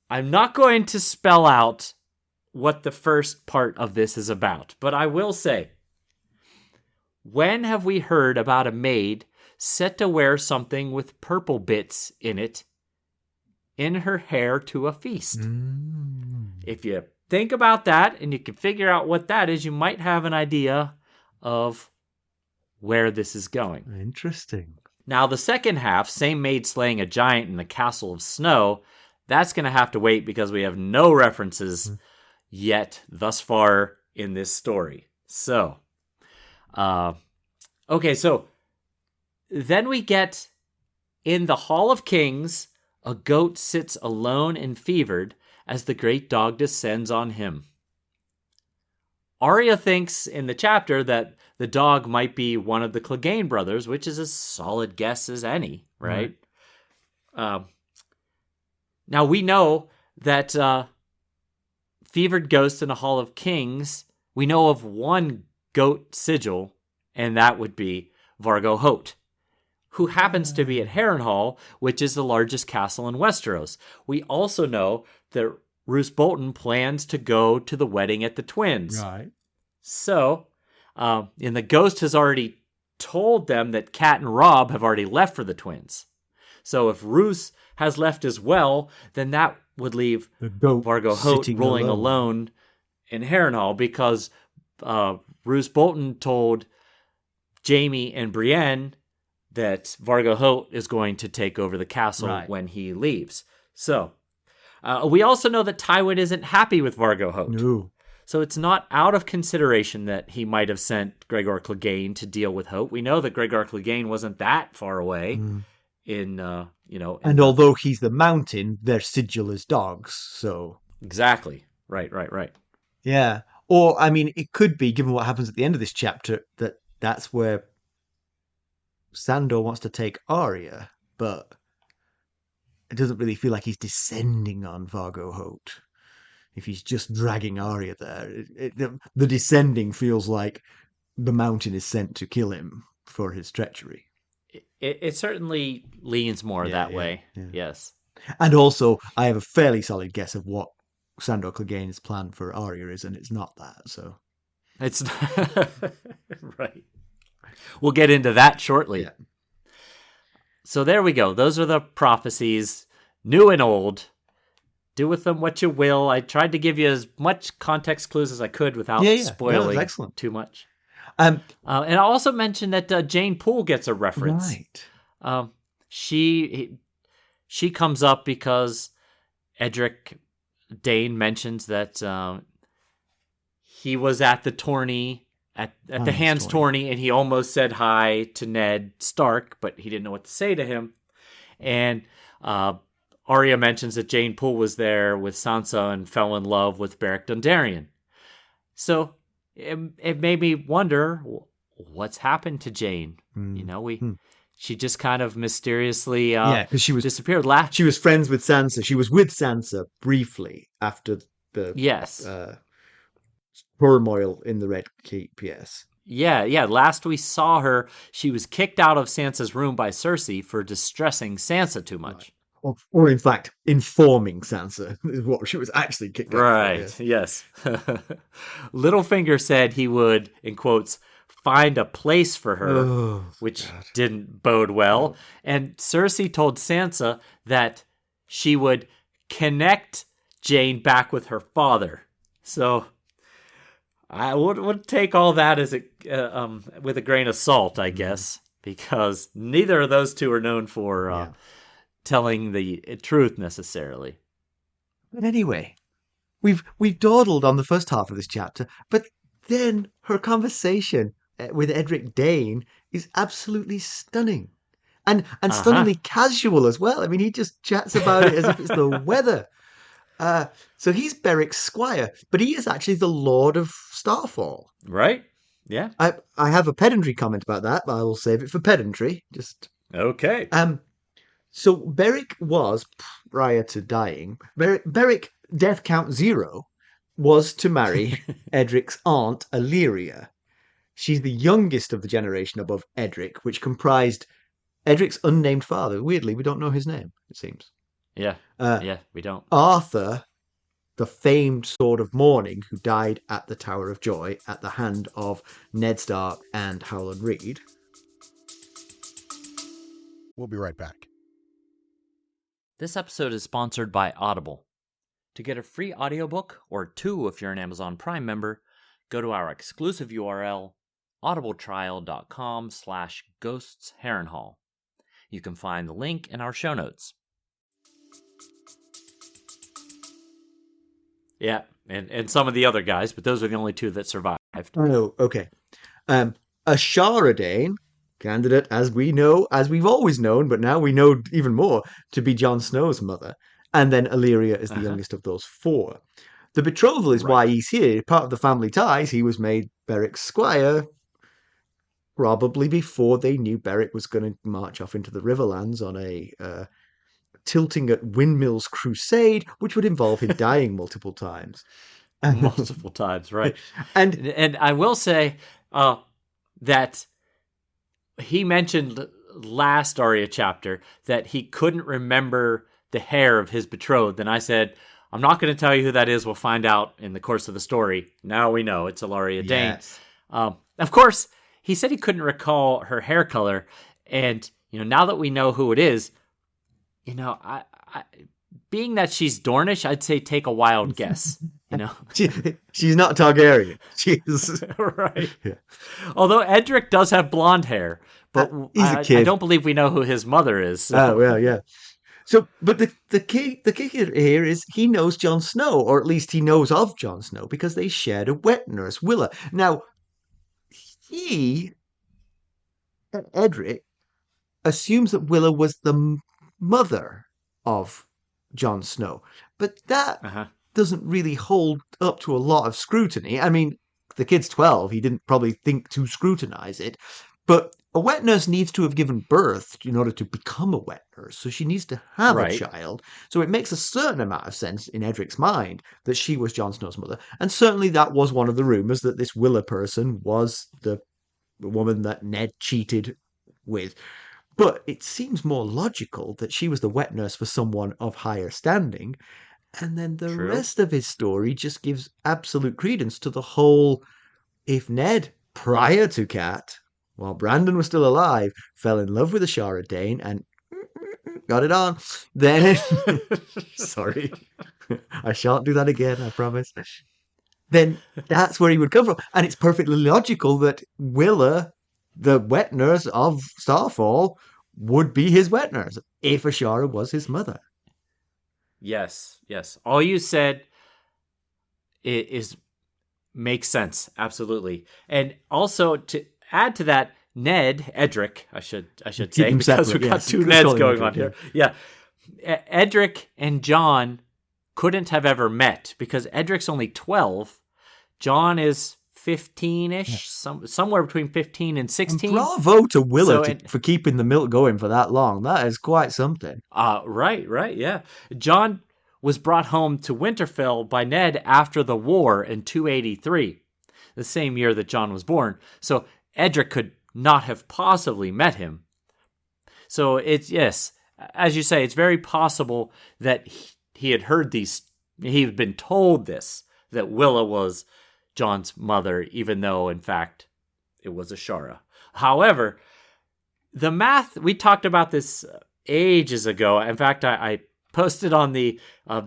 I'm not going to spell out what the first part of this is about, but I will say, when have we heard about a maid set to wear something with purple bits in it in her hair to a feast? If you think about that and you can figure out what that is, you might have an idea of where this is going. Interesting. Now, the second half, same maid slaying a giant in the castle of snow, that's going to have to wait because we have no references yet thus far in this story. So, okay, so then we get in the Hall of Kings, a goat sits alone and fevered as the great dog descends on him. Arya thinks in the chapter that the dog might be one of the Clegane brothers, which is as solid guess as any, right? Now we know that fevered ghost in the Hall of Kings, we know of one goat sigil, and that would be Vargo Hoat, who happens to be at Harrenhal, which is the largest castle in Westeros. We also know that Roose Bolton plans to go to the wedding at the Twins. Right. So, and the ghost has already told them that Cat and Robb have already left for the Twins. So if Roose has left as well, then that would leave Vargo Hoat rolling alone in Harrenhal, because Roose Bolton told Jaime and Brienne that Vargo Hoat is going to take over the castle when he leaves. So, we also know that Tywin isn't happy with Vargo Hoat. No. So it's not out of consideration that he might have sent Gregor Clegane to deal with Hoat. We know that Gregor Clegane wasn't that far away in. And although he's the mountain, they're sigil as dogs, so... Exactly. Right. Yeah. Or, I mean, it could be, given what happens at the end of this chapter, that's where Sandor wants to take Arya, but it doesn't really feel like he's descending on Vargo Hoat. If he's just dragging Arya there, the descending feels like the mountain is sent to kill him for his treachery. It certainly leans more that way. Yeah. Yes. And also, I have a fairly solid guess of what Sandor Clegane's plan for Arya is, and it's not that, so... It's right. We'll get into that shortly. Yeah. So there we go. Those are the prophecies, new and old. Do with them what you will. I tried to give you as much context clues as I could without spoiling too much. And I also mentioned that Jane Poole gets a reference. Right. She comes up because Edric Dayne mentions that he was at the tourney, at the Hands tourney, and he almost said hi to Ned Stark, but he didn't know what to say to him. And Arya mentions that Jane Poole was there with Sansa and fell in love with Beric Dondarion. So it made me wonder what's happened to Jane. She just kind of mysteriously because she was disappeared. She was friends with Sansa. She was with Sansa briefly after the turmoil in the Red Keep. Yes. Yeah. Last we saw her, she was kicked out of Sansa's room by Cersei for distressing Sansa too much. Right. Or in fact, informing Sansa is what she was actually kicked out. Right, yes. Littlefinger said he would, in quotes, find a place for her, which didn't bode well. And Cersei told Sansa that she would connect Jane back with her father. So I would take all that as with a grain of salt, I guess, because neither of those two are known for... telling the truth necessarily. But anyway, we've dawdled on the first half of this chapter, but then her conversation with Edric Dayne is absolutely stunning. And stunningly casual as well. I mean, he just chats about it as if it's the weather. So he's Beric's squire, but he is actually the Lord of Starfall. Right? Yeah. I have a pedantry comment about that, but I will save it for pedantry. Just okay. So Beric was, prior to dying, Beric, death count 0, was to marry Edric's aunt, Illyria. She's the youngest of the generation above Edric, which comprised Edric's unnamed father. Weirdly, we don't know his name, it seems. Yeah, we don't. Arthur, the famed Sword of Mourning, who died at the Tower of Joy at the hand of Ned Stark and Howland Reed. We'll be right back. This episode is sponsored by Audible. To get a free audiobook, or 2 if you're an Amazon Prime member, go to our exclusive URL, audibletrial.com/ghostsharrenhal. You can find the link in our show notes. Yeah, and some of the other guys, but those are the only two that survived. Oh, okay. Ashara Dayne, candidate as we know, as we've always known, but now we know even more, to be Jon Snow's mother. And then Illyria is the Uh-huh. youngest of those four. The betrothal is why Right. he's here. Part of the family ties, he was made Beric's squire probably before they knew Beric was going to march off into the Riverlands on a tilting at windmills crusade, which would involve him dying multiple times. Multiple times, right? And And I will say that he mentioned last Arya chapter that he couldn't remember the hair of his betrothed, and I said, I'm not going to tell you who that is. We'll find out in the course of the story. Now we know it's Arya Dayne. yes, Of course, he said he couldn't recall her hair color, and now that we know who it is, I being that she's Dornish, I'd say take a wild guess. she's not Targaryen. She's Right. yeah. Although Edric does have blonde hair, but He's a I kid. don't believe we know who his mother is. So. Oh well, yeah. So, but the key here is he knows Jon Snow, or at least he knows of Jon Snow because they shared a wet nurse, Wylla. Now, he, Edric, assumes that Wylla was the mother of Jon Snow, but that Uh-huh. doesn't really hold up to a lot of scrutiny. I mean, the kid's 12, he didn't probably think to scrutinize it, but a wet nurse needs to have given birth in order to become a wet nurse, so she needs to have a Right. child. So it makes a certain amount of sense in Edric's mind that she was Jon Snow's mother, and certainly that was one of the rumors that this Wylla person was the woman that Ned cheated with. But it seems more logical that she was the wet nurse for someone of higher standing, and then the True. rest of his story just gives absolute credence to the whole if Ned, prior to Cat, while Brandon was still alive, fell in love with Ashara Dayne and got it on, then sorry, I shan't do that again, I promise. Then that's where he would come from. And it's perfectly logical that Wylla, the wet nurse of Starfall, would be his wet nurse if Ashara was his mother. Yes. Yes. All you said is makes sense. Absolutely. And also to add to that, Ned, Edric, I should Keep say, them because separate, we got yes. two Let's Neds call him going Edric, on here. Yeah. Edric and Jon couldn't have ever met because Edric's only 12. Jon is 15-ish, somewhere between 15 and And 16. bravo to Wylla So, for keeping the milk going for that long. That is quite something. right, yeah. Jon was brought home to Winterfell by Ned after the war in 283, the same year that Jon was born. So Edric could not have possibly met him. So it's, yes, as you say, it's very possible that he had heard these, he had been told this, that Wylla was Jon's mother, even though, in fact, it was Ashara. However, the math, we talked about this ages ago. In fact, I posted on the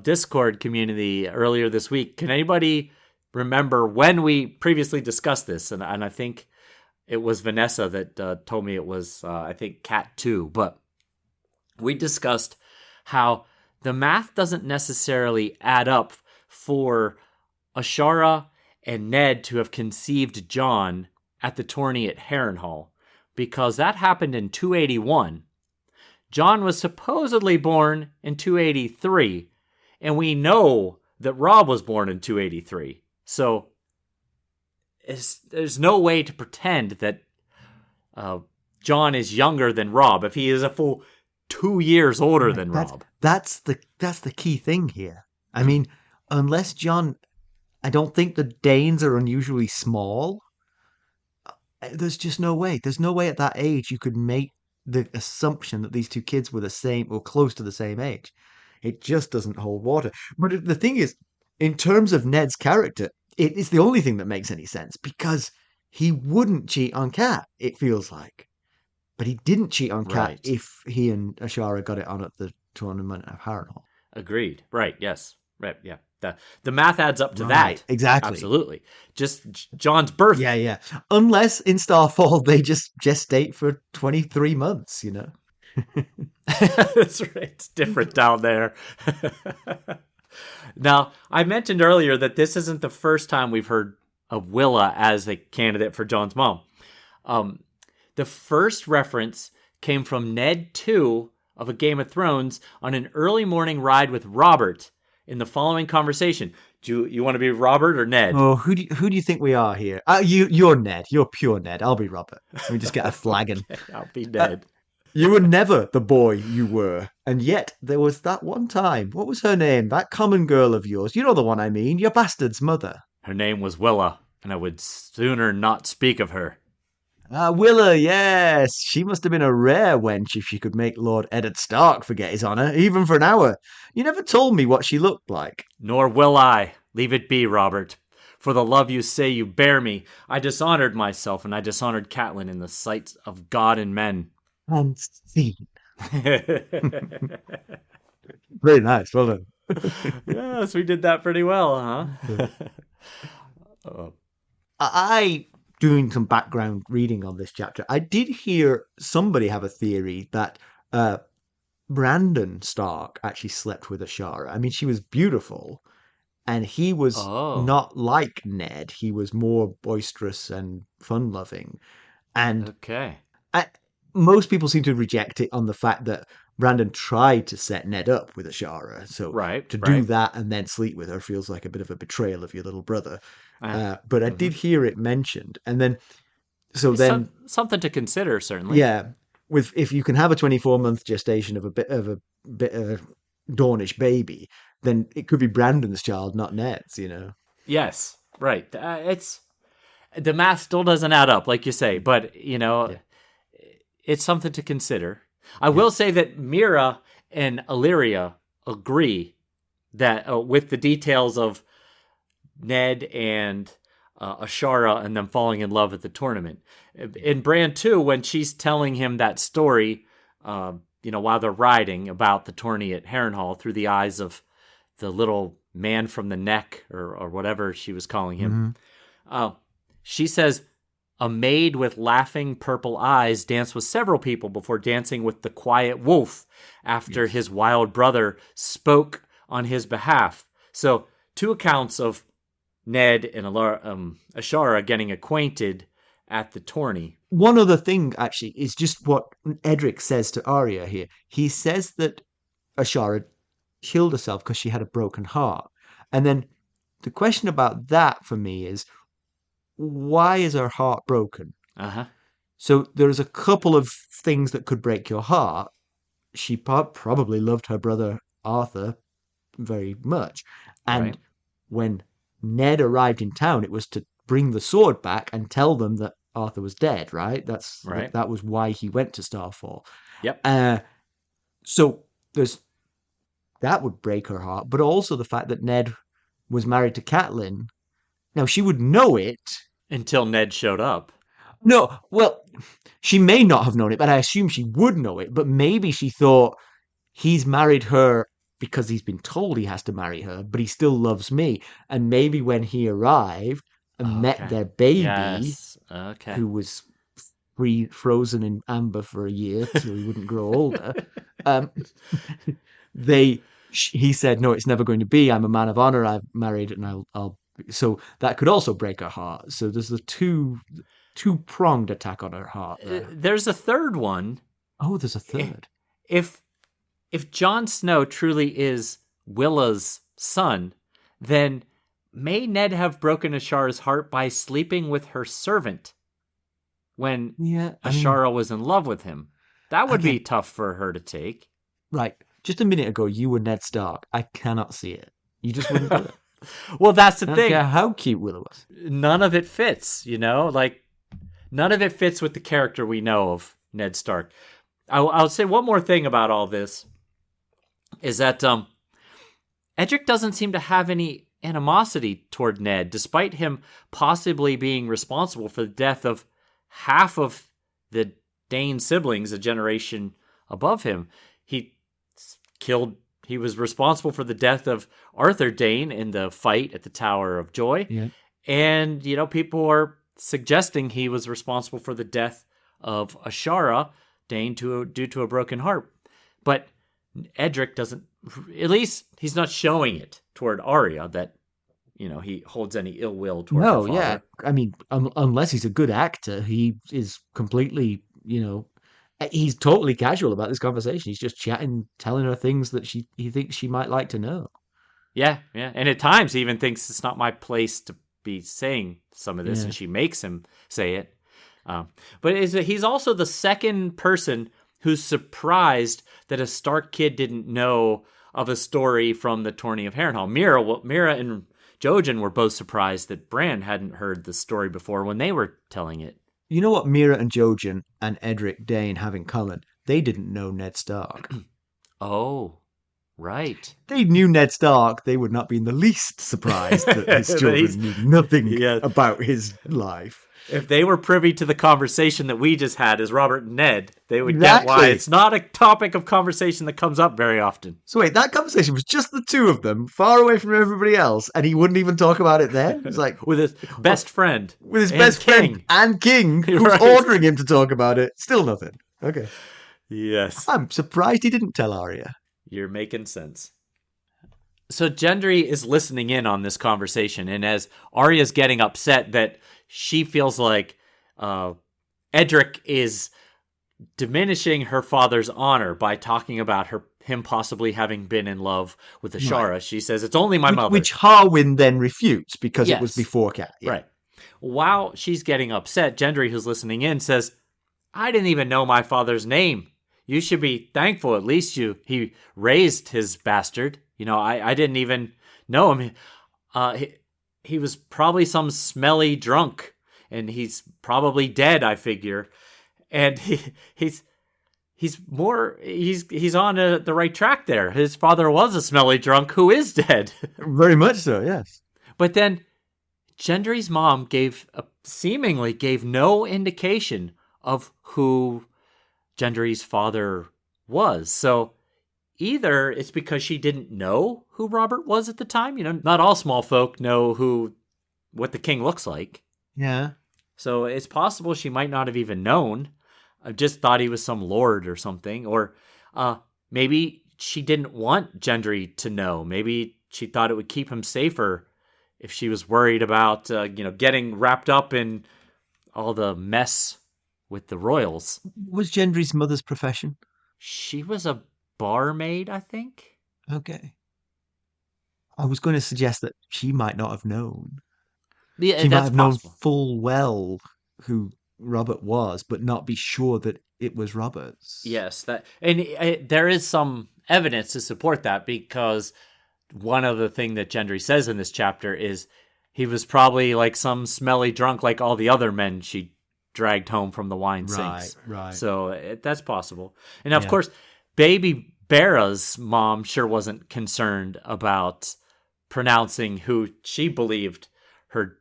Discord community earlier this week. Can anybody remember when we previously discussed this? And I think it was Vanessa that told me it was, I think, Cat 2. But we discussed how the math doesn't necessarily add up for Ashara and Ned to have conceived Jon at the tourney at Harrenhal, because that happened in 281. Jon was supposedly born in 283, and we know that Robb was born in 283. So there's no way to pretend that Jon is younger than Robb if he is a full 2 years older than Robb. That's the key thing here. I mean, unless Jon, I don't think the Danes are unusually small. There's just no way. There's no way at that age you could make the assumption that these two kids were the same or close to the same age. It just doesn't hold water. But the thing is, in terms of Ned's character, it is the only thing that makes any sense because he wouldn't cheat on Cat, it feels like. But he didn't cheat on Cat Right. if he and Ashara got it on at the tournament of Harrenhal. Agreed. Right. Yes. Right. Yeah. The math adds up to Right, that. exactly. Absolutely. Just Jon's birth. Yeah. Unless in Starfall they just gestate for 23 months, That's right. It's different down there. Now, I mentioned earlier that this isn't the first time we've heard of Wylla as a candidate for Jon's mom. The first reference came from Ned 2 of A Game of Thrones on an early morning ride with Robert in the following conversation. Do you want to be Robert or Ned? Oh, who do you think we are here? You're Ned. You're pure Ned. I'll be Robert. Let me just get a flagon. Okay, I'll be Uh, Ned. you were never the boy you were, and yet there was that one time. What was her name? That common girl of yours. You know the one I mean. Your bastard's mother. Her name was Wylla, and I would sooner not speak of her. Ah, Wylla, yes. She must have been a rare wench if she could make Lord Eddard Stark forget his honour, even for an hour. You never told me what she looked like. Nor will I. Leave it be, Robert. For the love you say you bear me, I dishonored myself, and I dishonored Catelyn in the sight of God and men. And scene. Very nice. Well done. Yes, we did that pretty well, huh? I doing some background reading on this chapter. I did hear somebody have a theory that Brandon Stark actually slept with Ashara. I mean, she was beautiful, and he was Oh, not like Ned. He was more boisterous and fun-loving. And okay. I, most people seem to reject it on the fact that Brandon tried to set Ned up with Ashara. So Right, to do right. that and then sleep with her feels like a bit of a betrayal of your little brother. Uh, But I mhm. did hear it mentioned, and then so It's then something to consider, certainly. yeah, with if you can have a 24-month gestation of a Dornish baby, then it could be Brandon's child, not Ned's. Yes, right. It's the math still doesn't add up, like you say, but Yeah, it's something to consider. I yeah. will say that Mira and Illyria agree that with the details of Ned and Ashara and them falling in love at the tournament. In Brand 2, when she's telling him that story, while they're riding about the tourney at Harrenhal through the eyes of the little man from the neck or whatever she was calling him, Hmm. uh, she says, a maid with laughing purple eyes danced with several people before dancing with the quiet wolf after Yes. his wild brother spoke on his behalf. So, two accounts of Ned and Ashara getting acquainted at the tourney. One other thing, actually, is just what Edric says to Arya here. He says that Ashara killed herself because she had a broken heart. And then the question about that for me is, why is her heart broken? Uh huh. So there's a couple of things that could break your heart. She probably loved her brother Arthur very much. Right. And when Ned arrived in town, it was to bring the sword back and tell them that Arthur was dead, right? Right. That was why he went to Starfall. Yep. Uh, so there's that would break her heart, but also the fact that Ned was married to Catelyn. Now she would know it. Until Ned showed up. No, well, she may not have known it, but I assume she would know it. But maybe she thought he's married her because he's been told he has to marry her, but he still loves me. And maybe when he arrived and met Okay. their baby, Yes. Okay. who was frozen in amber for a year so he wouldn't grow older, um, he said, "No, it's never going to be. I'm a man of honor. I've married, and I'll." So that could also break her heart. So there's the two-pronged attack on her heart there. There's a third one. Oh, there's a third. If if Jon Snow truly is Wylla's son, then may Ned have broken Ashara's heart by sleeping with her servant when Yeah, I mean, Ashara was in love with him? That would be again, tough for her to take. right. Just a minute ago, you were Ned Stark. I cannot see it. You just wouldn't do it. Well, that's the I don't thing. care how cute Willow was. None of it fits, like none of it fits with the character we know of Ned Stark. I'll say one more thing about all this is that Edric doesn't seem to have any animosity toward Ned, despite him possibly being responsible for the death of half of the Dane siblings a generation above him. He was responsible for the death of Arthur Dayne in the fight at the Tower of Joy. Yeah. And, people are suggesting he was responsible for the death of Ashara Dayne due to a broken heart. But Edric doesn't At least he's not showing it toward Arya that, he holds any ill will toward her No, yeah. father. I mean, unless he's a good actor, he is completely, he's totally casual about this conversation. He's just chatting, telling her things that he thinks she might like to know. Yeah, yeah. And at times he even thinks it's not my place to be saying some of this, Yeah. and she makes him say it. But he's also the second person who's surprised that a Stark kid didn't know of a story from the tourney of Harrenhal. Mira and Jojen were both surprised that Bran hadn't heard the story before when they were telling it. You know what Mira and Jojen and Edric Dayne have in common? They didn't know Ned Stark. Oh, right. They knew Ned Stark. They would not be in the least surprised that his children knew nothing Yeah. about his life. If they were privy to the conversation that we just had as Robert and Ned, they would get Exactly. why it's not a topic of conversation that comes up very often. So wait, that conversation was just the two of them, far away from everybody else, and he wouldn't even talk about it then? It's like With his best friend. with his and best king. friend and King, who's Right. ordering him to talk about it. Still nothing. Okay. Yes. I'm surprised he didn't tell Arya. You're making sense. So Gendry is listening in on this conversation, and as Arya's getting upset that she feels like Edric is diminishing her father's honor by talking about him possibly having been in love with Ashara, Right. she says, it's only my mother. Which Harwin then refutes because it was Yes. before Cat. Yeah. Right. While she's getting upset, Gendry, who's listening in, says, I didn't even know my father's name. You should be thankful at least he raised his bastard. I didn't even know him. He was probably some smelly drunk, and he's probably dead, I figure. And he's on the right track there. His father was a smelly drunk who is dead. Very much so, yes. But then Gendry's mom seemingly gave no indication of who Gendry's father was. So either it's because she didn't know who Robert was at the time. Not all small folk know what the king looks like. Yeah. So it's possible she might not have even known. I just thought he was some lord or something. Or maybe she didn't want Gendry to know. Maybe she thought it would keep him safer if she was worried about getting wrapped up in all the mess with the royals. Was Gendry's mother's profession? She was a barmaid, I think. Okay. I was going to suggest that she might not have known. Yeah, She might that's have possible. known full well who Robert was, but not be sure that it was Robert's. Yes, there is some evidence to support that, because one of the things that Gendry says in this chapter is he was probably like some smelly drunk like all the other men she dragged home from the wine sinks. Right. So that's possible. And of course, baby Bera's mom sure wasn't concerned about pronouncing who she believed her,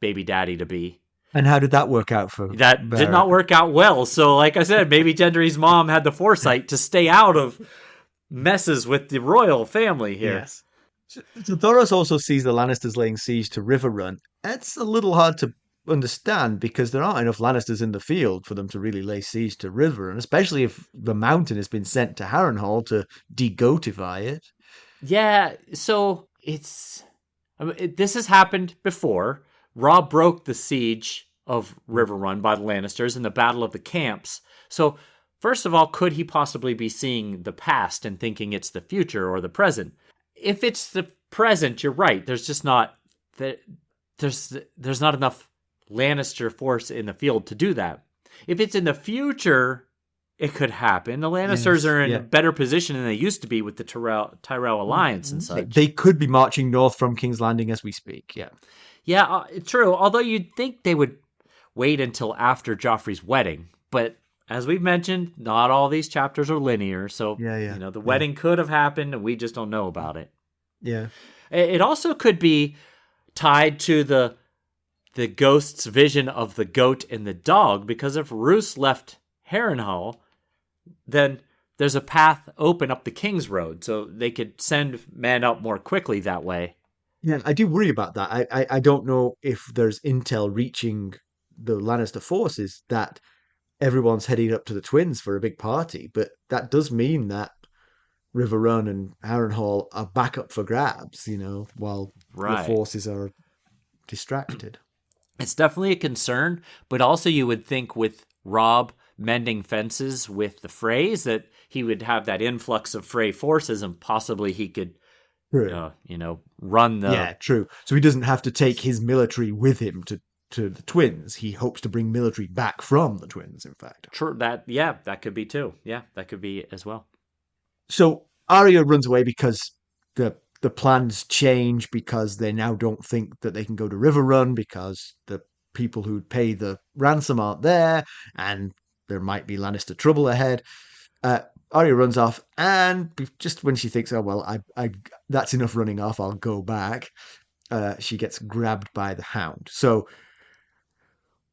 baby daddy to be. And how did that work out for That Bera? did not work out well. So, like I said, maybe Gendry's mom had the foresight to stay out of messes with the royal family here. Yes. So Thoros also sees the Lannisters laying siege to Riverrun. It's a little hard to understand because there aren't enough Lannisters in the field for them to really lay siege to Riverrun, especially if the mountain has been sent to Harrenhal to degotify it. Yeah, so this has happened before. Robb broke the siege of Riverrun by the Lannisters in the Battle of the Camps. So, first of all, could he possibly be seeing the past and thinking it's the future or the present? If it's the present, you're right. There's just not there's not enough Lannister force in the field to do that. If it's in the future, it could happen. The Lannisters are in a better position than they used to be with the Tyrell alliance and such. They could be marching north from King's Landing as we speak, yeah. Yeah, true. Although you'd think they would wait until after Joffrey's wedding. But as we've mentioned, not all these chapters are linear. So, the wedding could have happened and we just don't know about it. Yeah. It also could be tied to the ghost's vision of the goat and the dog, because if Roose left Harrenhal, then there's a path open up the King's Road, so they could send men up more quickly that way. Yeah, I do worry about that. I don't know if there's intel reaching the Lannister forces that everyone's heading up to the Twins for a big party, but that does mean that Riverrun and Harrenhal are back up for grabs, while the Right. forces are distracted. It's definitely a concern, but also you would think with Robb mending fences with the Freys that he would have that influx of Frey forces and possibly he could, True. run the Yeah, true. So he doesn't have to take his military with him to the twins. He hopes to bring military back from the twins, in fact. that. Yeah, that could be too. Yeah, that could be as well. So Arya runs away because the plans change because they now don't think that they can go to Riverrun because the people who'd pay the ransom aren't there, and there might be Lannister trouble ahead. Arya runs off, and just when she thinks, "Oh well, I that's enough running off. I'll go back," she gets grabbed by the Hound. So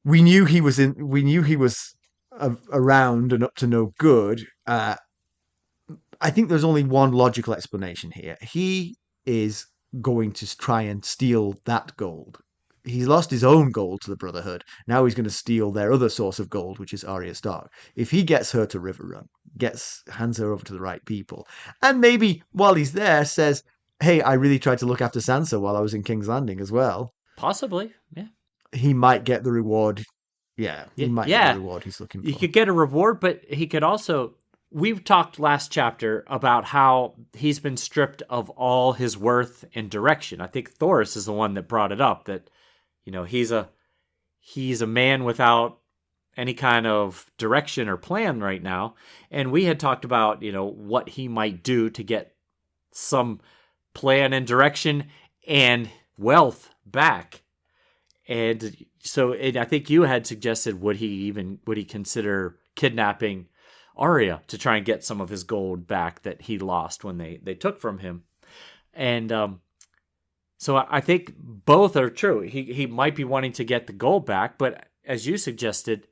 we knew he was in. We knew he was around and up to no good. I think there's only one logical explanation here. He is going to try and steal that gold. He's lost his own gold to the Brotherhood. Now he's going to steal their other source of gold, which is Arya Stark. If he gets her to Riverrun, hands her over to the right people, and maybe while he's there says, "Hey, I really tried to look after Sansa while I was in King's Landing as well," Possibly. Yeah. he might get the reward. Yeah, he Yeah. might get the Yeah. reward he's looking He for. could get a reward, but he could also. We've talked last chapter about how he's been stripped of all his worth and direction. I think Thoros is the one that brought it up that he's a man without any kind of direction or plan right now. And we had talked about, what he might do to get some plan and direction and wealth back. And so I think you had suggested would he consider kidnapping Arya to try and get some of his gold back that he lost when they took from him. And so I think both are true. He might be wanting to get the gold back, but as you suggested,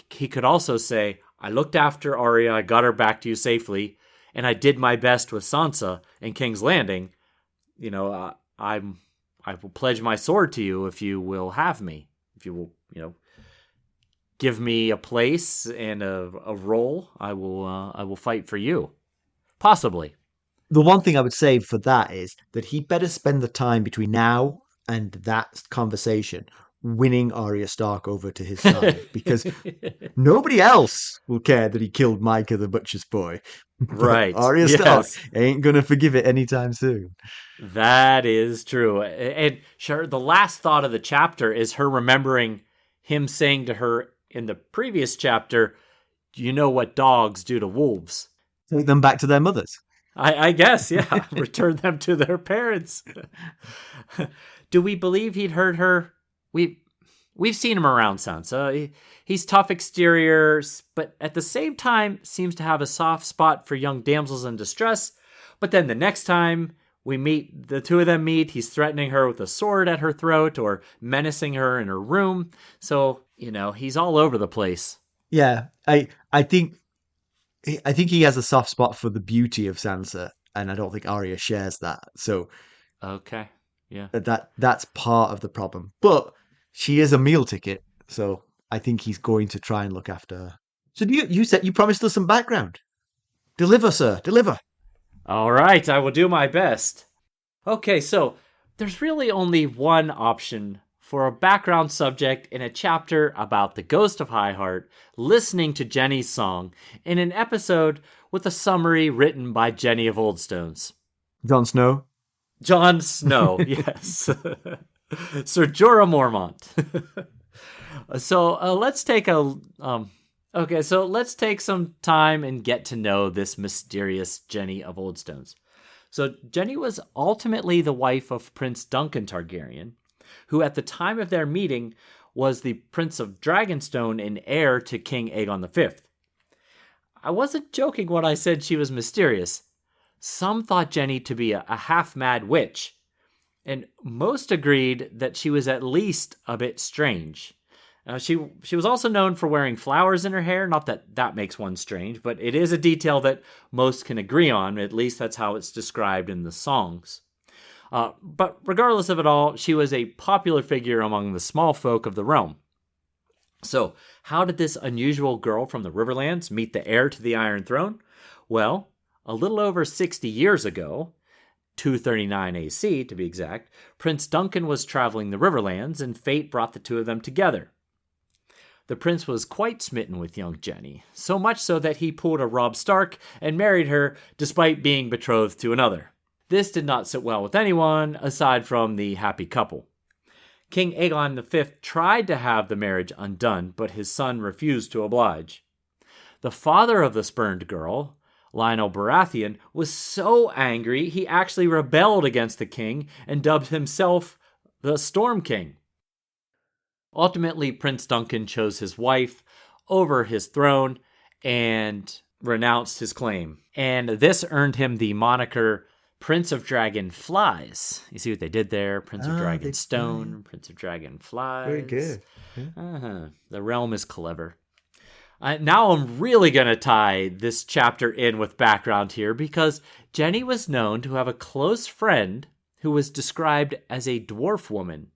he could also say, I looked after Arya, I got her back to you safely, and I did my best with Sansa in King's Landing. I will pledge my sword to you if you will have me. If you will, give me a place and a role, I will fight for you. Possibly. The one thing I would say for that is that he better spend the time between now and that conversation winning Arya Stark over to his side because nobody else will care that he killed Micah the Butcher's boy. But Right. Arya Stark Yes. ain't gonna forgive it anytime soon. That is true. And sure, the last thought of the chapter is her remembering him saying to her in the previous chapter, you know what dogs do to wolves. Take them back to their mothers. I guess, yeah. Return them to their parents. Do we believe he'd hurt her? We've seen him around Sansa. He's tough exterior, but at the same time seems to have a soft spot for young damsels in distress. But then the next time the two of them meet, he's threatening her with a sword at her throat or menacing her in her room. So, he's all over the place. Yeah, I think he has a soft spot for the beauty of Sansa, and I don't think Arya shares that. So Okay. Yeah. that's part of the problem. But she is a meal ticket, so I think he's going to try and look after her. So you said you promised us some background. Deliver, sir, deliver. All right, I will do my best. Okay, so there's really only one option for a background subject in a chapter about the Ghost of Highheart listening to Jenny's song in an episode with a summary written by Jenny of Oldstones. Jon Snow. Jon Snow, yes. Sir Jorah Mormont. So let's take let's take some time and get to know this mysterious Jenny of Oldstones. So Jenny was ultimately the wife of Prince Duncan Targaryen, who at the time of their meeting was the Prince of Dragonstone and heir to King Aegon V. I wasn't joking when I said she was mysterious. Some thought Jenny to be a half-mad witch, and most agreed that she was at least a bit strange. She was also known for wearing flowers in her hair, not that that makes one strange, but it is a detail that most can agree on, at least that's how it's described in the songs. But regardless of it all, she was a popular figure among the small folk of the realm. So, how did this unusual girl from the Riverlands meet the heir to the Iron Throne? Well, a little over 60 years ago, 239 AC to be exact, Prince Duncan was traveling the Riverlands and fate brought the two of them together. The prince was quite smitten with young Jenny, so much so that he pulled a Robb Stark and married her despite being betrothed to another. This did not sit well with anyone aside from the happy couple. King Aegon V tried to have the marriage undone, but his son refused to oblige. The father of the spurned girl, Lionel Baratheon, was so angry he actually rebelled against the king and dubbed himself the Storm King. Ultimately, Prince Duncan chose his wife over his throne and renounced his claim. And this earned him the moniker Prince of Dragon Flies. You see what they did there? Prince of Dragon Stone, Prince of Dragon Flies. Very good. Yeah. The realm is clever. Now I'm really going to tie this chapter in with background here because Jenny was known to have a close friend who was described as a dwarf woman.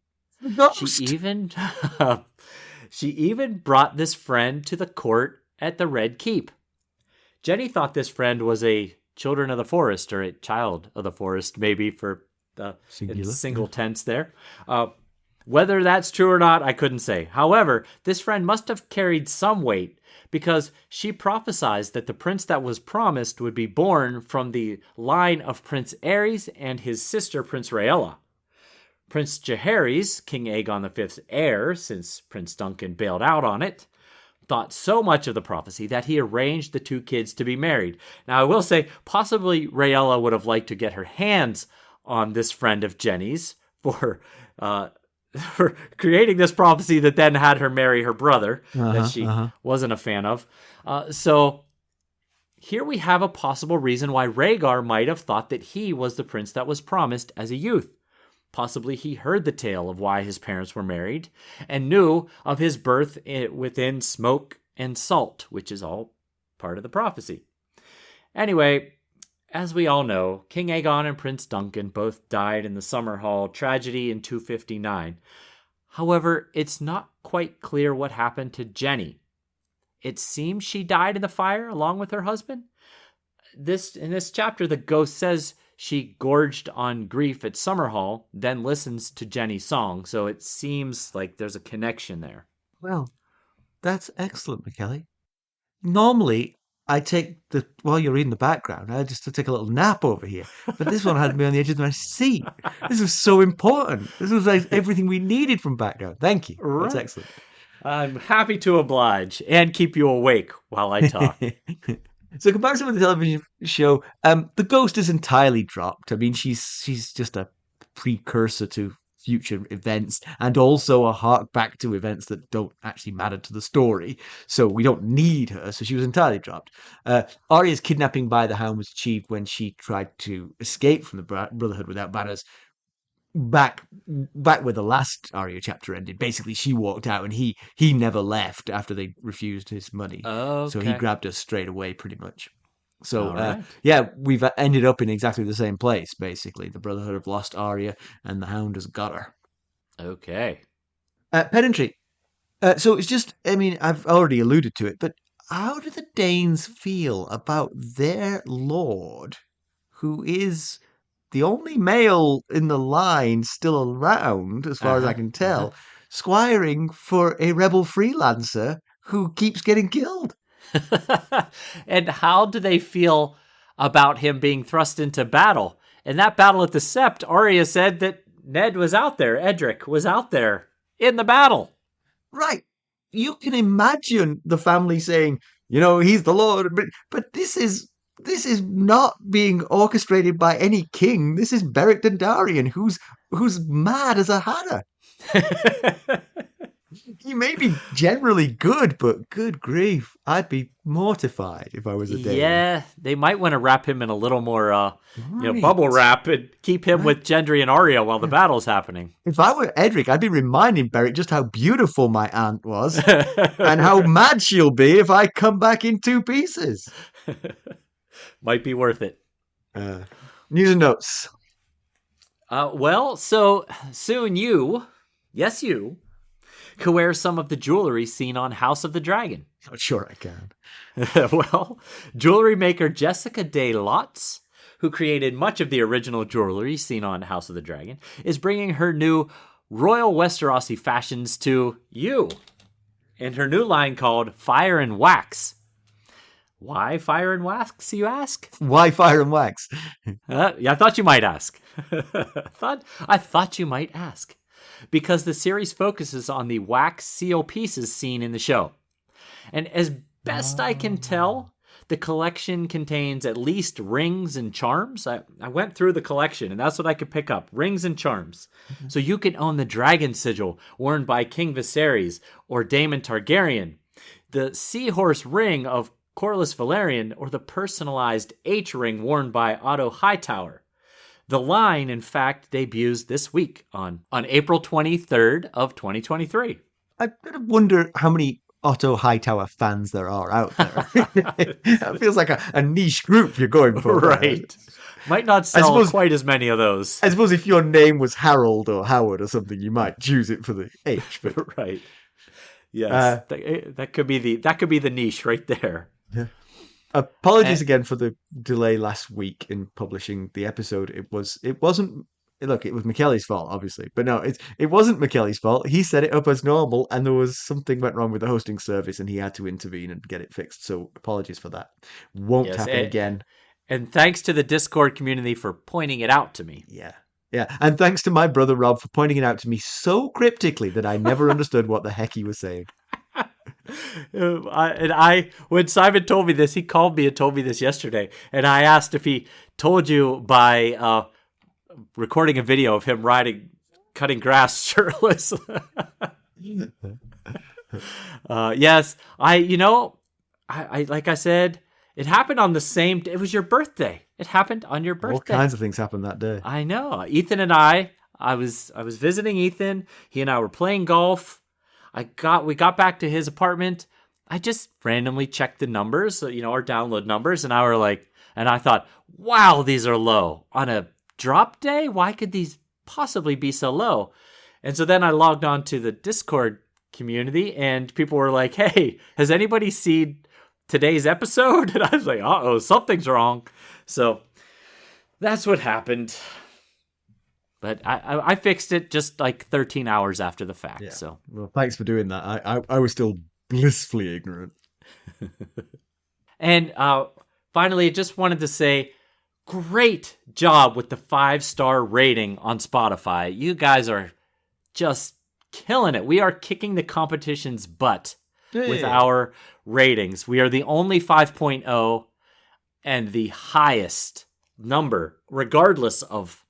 She even brought this friend to the court at the Red Keep. Jenny thought this friend was a children of the forest or a child of the forest, maybe for the single tense there. Whether that's true or not, I couldn't say. However, this friend must have carried some weight because she prophesied that the prince that was promised would be born from the line of Prince Aerys and his sister, Prince Rhaella. Prince Jaehaerys, King Aegon V's heir, since Prince Duncan bailed out on it, thought so much of the prophecy that he arranged the two kids to be married. Now, I will say, possibly Rhaella would have liked to get her hands on this friend of Jenny's for creating this prophecy that then had her marry her brother that she wasn't a fan of. So here we have a possible reason why Rhaegar might have thought that he was the prince that was promised as a youth. Possibly he heard the tale of why his parents were married and knew of his birth within smoke and salt, which is all part of the prophecy. Anyway, as we all know, King Aegon and Prince Duncan both died in the Summerhall tragedy in 259. However, it's not quite clear what happened to Jenny. It seems she died in the fire along with her husband. In this chapter, the ghost says she gorged on grief at Summerhall, then listens to Jenny's song, so it seems like there's a connection there. Well, that's excellent, Mackelly. Normally, while you're reading the background, I just take a little nap over here. But this one had me on the edge of my seat. This was so important. This was like everything we needed from background. Thank you. Right. That's excellent. I'm happy to oblige and keep you awake while I talk. So, comparison with the television show, the ghost is entirely dropped. I mean, she's just a precursor to future events and also a hark back to events that don't actually matter to the story. So we don't need her. So she was entirely dropped. Arya's kidnapping by the Hound was achieved when she tried to escape from the Brotherhood Without Banners. Back where the last Arya chapter ended, basically she walked out and he never left after they refused his money. Okay. So he grabbed her straight away, pretty much. So right. We've ended up in exactly the same place. Basically, the Brotherhood have lost Arya, and the Hound has got her. Okay. Pedantry. So it's just, I mean, I've already alluded to it, but how do the Danes feel about their lord, who is the only male in the line still around, as far as I can tell, squiring for a rebel freelancer who keeps getting killed? And how do they feel about him being thrust into battle? In that battle at the Sept, Arya said that Ned was out there, Edric was out there in the battle. Right. You can imagine the family saying, he's the Lord, but this is not being orchestrated by any king. This is Beric Dondarion, who's mad as a hatter. He may be generally good, but good grief, I'd be mortified if I was a Dane. Yeah, they might want to wrap him in a little more bubble wrap and keep him with Gendry and Arya while the battle's happening. If I were Edric, I'd be reminding Beric just how beautiful my aunt was and how mad she'll be if I come back in two pieces. Might be worth it. News and notes. So soon you could wear some of the jewelry seen on House of the Dragon. Not sure I can. Well, jewelry maker Jessica Day Lotz, who created much of the original jewelry seen on House of the Dragon, is bringing her new Royal Westerosi fashions to you in her new line called Fire and Wax. Why Fire and Wax, you ask? Why Fire and Wax? Yeah, I thought you might ask. I thought you might ask. Because the series focuses on the wax seal pieces seen in the show. And as best I can tell, the collection contains at least rings and charms. I went through the collection, and that's what I could pick up. Rings and charms. So you can own the dragon sigil worn by King Viserys or Daemon Targaryen, the seahorse ring of Corlys Velaryon, or the personalized H-ring worn by Otto Hightower. The line, in fact, debuts this week on April 23rd of 2023. I kind of wonder how many Otto Hightower fans there are out there. It feels like a niche group you're going for. Right. Might not sell quite as many of those. I suppose if your name was Harold or Howard or something, you might choose it for the H. But... Right. Yes. That could be the niche right there. Yeah. Apologies again for the delay last week in publishing the episode. It wasn't. Look, it was Mackelly's fault, obviously, but no, it wasn't Mackelly's fault. He set it up as normal, and there was something went wrong with the hosting service, and he had to intervene and get it fixed. So apologies for that. Won't happen again. And thanks to the Discord community for pointing it out to me. Yeah. And thanks to my brother Rob for pointing it out to me so cryptically that I never understood what the heck he was saying. When Simon told me this, he called me and told me this yesterday, and I asked if he told you by recording a video of him cutting grass shirtless. Yes, I like I said, it happened on the same day. It was your birthday. It happened on your birthday. All kinds of things happened that day. I know. Ethan and I was visiting Ethan. He and I were playing golf. We got back to his apartment. I just randomly checked the numbers, our download numbers, and I thought, wow, these are low. On a drop day, why could these possibly be so low? And so then I logged on to the Discord community, and people were like, hey, has anybody seen today's episode? And I was like, uh-oh, something's wrong. So that's what happened. But I fixed it just like 13 hours after the fact. Yeah. So, well, thanks for doing that. I was still blissfully ignorant. And finally, I just wanted to say, great job with the 5-star rating on Spotify. You guys are just killing it. We are kicking the competition's butt with our ratings. We are the only 5.0 and the highest number, regardless of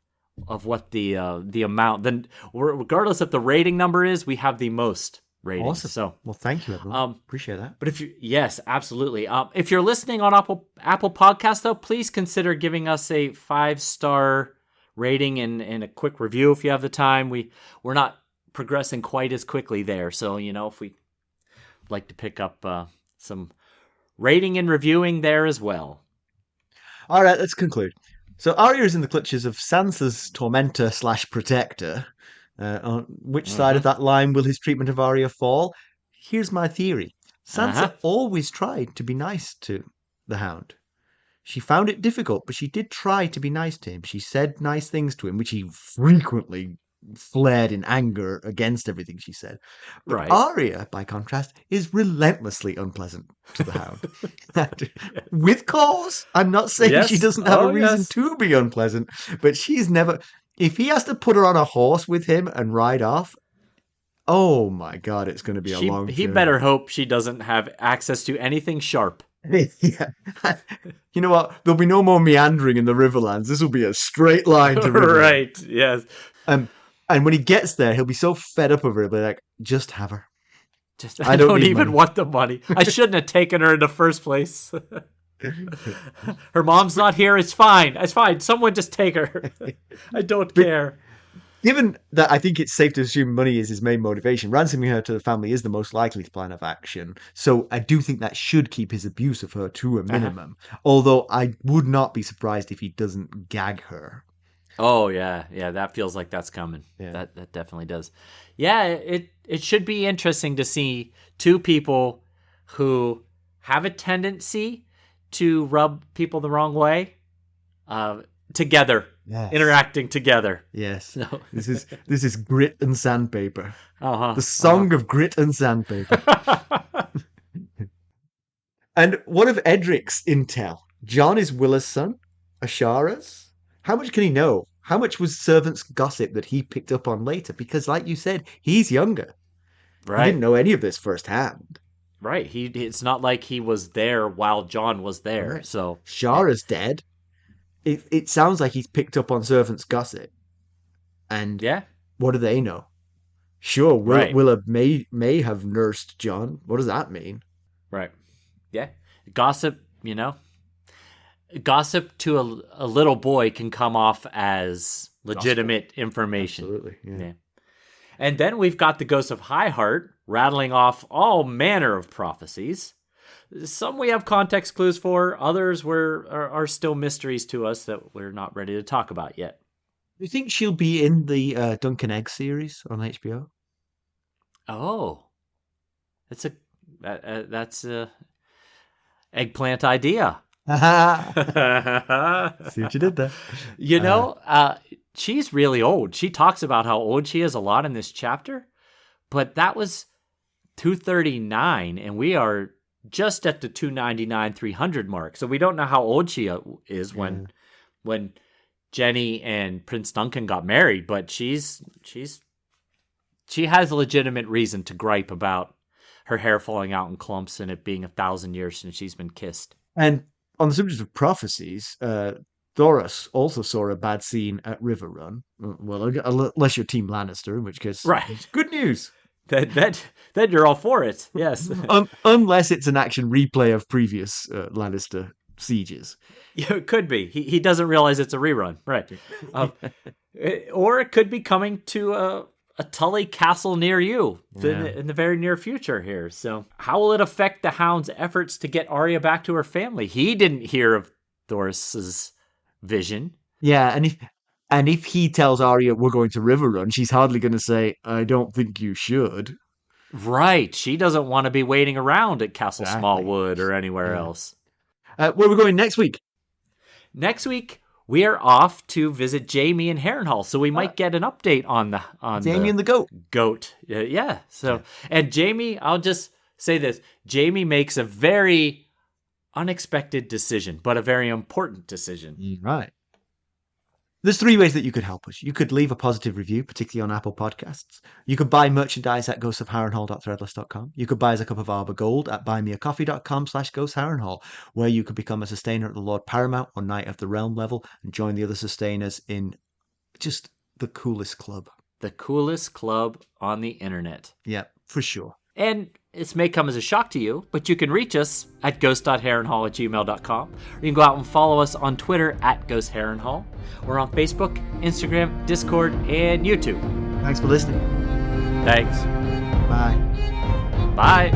what the amount. Then, regardless of the rating number is, we have the most ratings. Awesome. So, well, thank you, everyone. Appreciate that. But yes, absolutely. If you're listening on Apple Podcasts, though, please consider giving us a 5-star rating and a quick review if you have the time. We're not progressing quite as quickly there, so if we like to pick up some rating and reviewing there as well. All right, let's conclude. So Arya is in the clutches of Sansa's tormentor / protector. On which side of that line will his treatment of Arya fall? Here's my theory. Sansa always tried to be nice to the Hound. She found it difficult, but she did try to be nice to him. She said nice things to him, which he frequently flared in anger against everything she said. But right. Arya, by contrast, is relentlessly unpleasant to the Hound. With cause. I'm not saying she doesn't have a reason to be unpleasant, but she's never... If he has to put her on a horse with him and ride off, oh my God, it's going to be a long journey. He better hope she doesn't have access to anything sharp. Yeah. You know what? There'll be no more meandering in the Riverlands. This will be a straight line to Riverrun. Right, yes. And when he gets there, he'll be so fed up of her, he'll be like, just have her. I don't even want the money. I shouldn't have taken her in the first place. Her mom's not here. It's fine. It's fine. Someone just take her. I don't care. Given that I think it's safe to assume money is his main motivation, ransoming her to the family is the most likely plan of action. So I do think that should keep his abuse of her to a minimum. Although I would not be surprised if he doesn't gag her. Oh yeah, that feels like that's coming. Yeah. That definitely does. Yeah, it should be interesting to see two people who have a tendency to rub people the wrong way together, Yes. interacting together. Yes. So. This is grit and sandpaper. Uh-huh. The song of grit and sandpaper. And what of Edric's intel? Jon is Wylla's son? Ashara's? How much can he know? How much was servants' gossip that he picked up on later? Because, like you said, he's younger. He Right. didn't know any of this firsthand. Right. It's not like he was there while Jon was there. Right. So Shara's dead. It sounds like he's picked up on servants' gossip. And yeah. what do they know? Sure, Right. Wylla may have nursed Jon. What does that mean? Right. Yeah. Gossip, gossip to a little boy can come off as legitimate information. Absolutely. Yeah. And then we've got the Ghost of Highheart rattling off all manner of prophecies. Some we have context clues for, others are still mysteries to us that we're not ready to talk about yet. Do you think she'll be in the Duncan Egg series on HBO? Oh, that's a eggplant idea. See what you did there. She's really old. She talks about how old she is a lot in this chapter, but that was 239, and we are just at the 299, 300 mark. So we don't know how old she is when Jenny and Prince Duncan got married, but she has a legitimate reason to gripe about her hair falling out in clumps and it being 1,000 years since she's been kissed. And on the subject of prophecies, Thoros also saw a bad scene at Riverrun. Well, unless you're Team Lannister, in which case, right, good news. Then you're all for it. Yes, unless it's an action replay of previous Lannister sieges. Yeah, it could be. He doesn't realize it's a rerun, right? Or it could be coming to a Tully castle near you in the very near future here. So how will it affect the Hound's efforts to get Arya back to her family? He didn't hear of Thoros's vision. Yeah, and if he tells Arya we're going to Riverrun, she's hardly going to say, I don't think you should. Right. She doesn't want to be waiting around at Castle Smallwood or anywhere else. Where are we going next week? Next week, we are off to visit Jaime and Harrenhal, so we might get an update on Jaime and the goat. Goat, yeah. So, and Jaime, I'll just say this: Jaime makes a very unexpected decision, but a very important decision. Right. There's 3 ways that you could help us. You could leave a positive review, particularly on Apple Podcasts. You could buy merchandise at ghostofharrenhal.threadless.com. You could buy us a cup of Arbor Gold at buymeacoffee.com/ghostharrenhal, where you could become a sustainer at the Lord Paramount or Knight of the Realm level and join the other sustainers in just the coolest club. The coolest club on the internet. Yeah, for sure. And this may come as a shock to you, but you can reach us at ghost.harrenhal@gmail.com. Or you can go out and follow us on Twitter at @ghostharrenhal. We're on Facebook, Instagram, Discord, and YouTube. Thanks for listening. Thanks. Bye. Bye.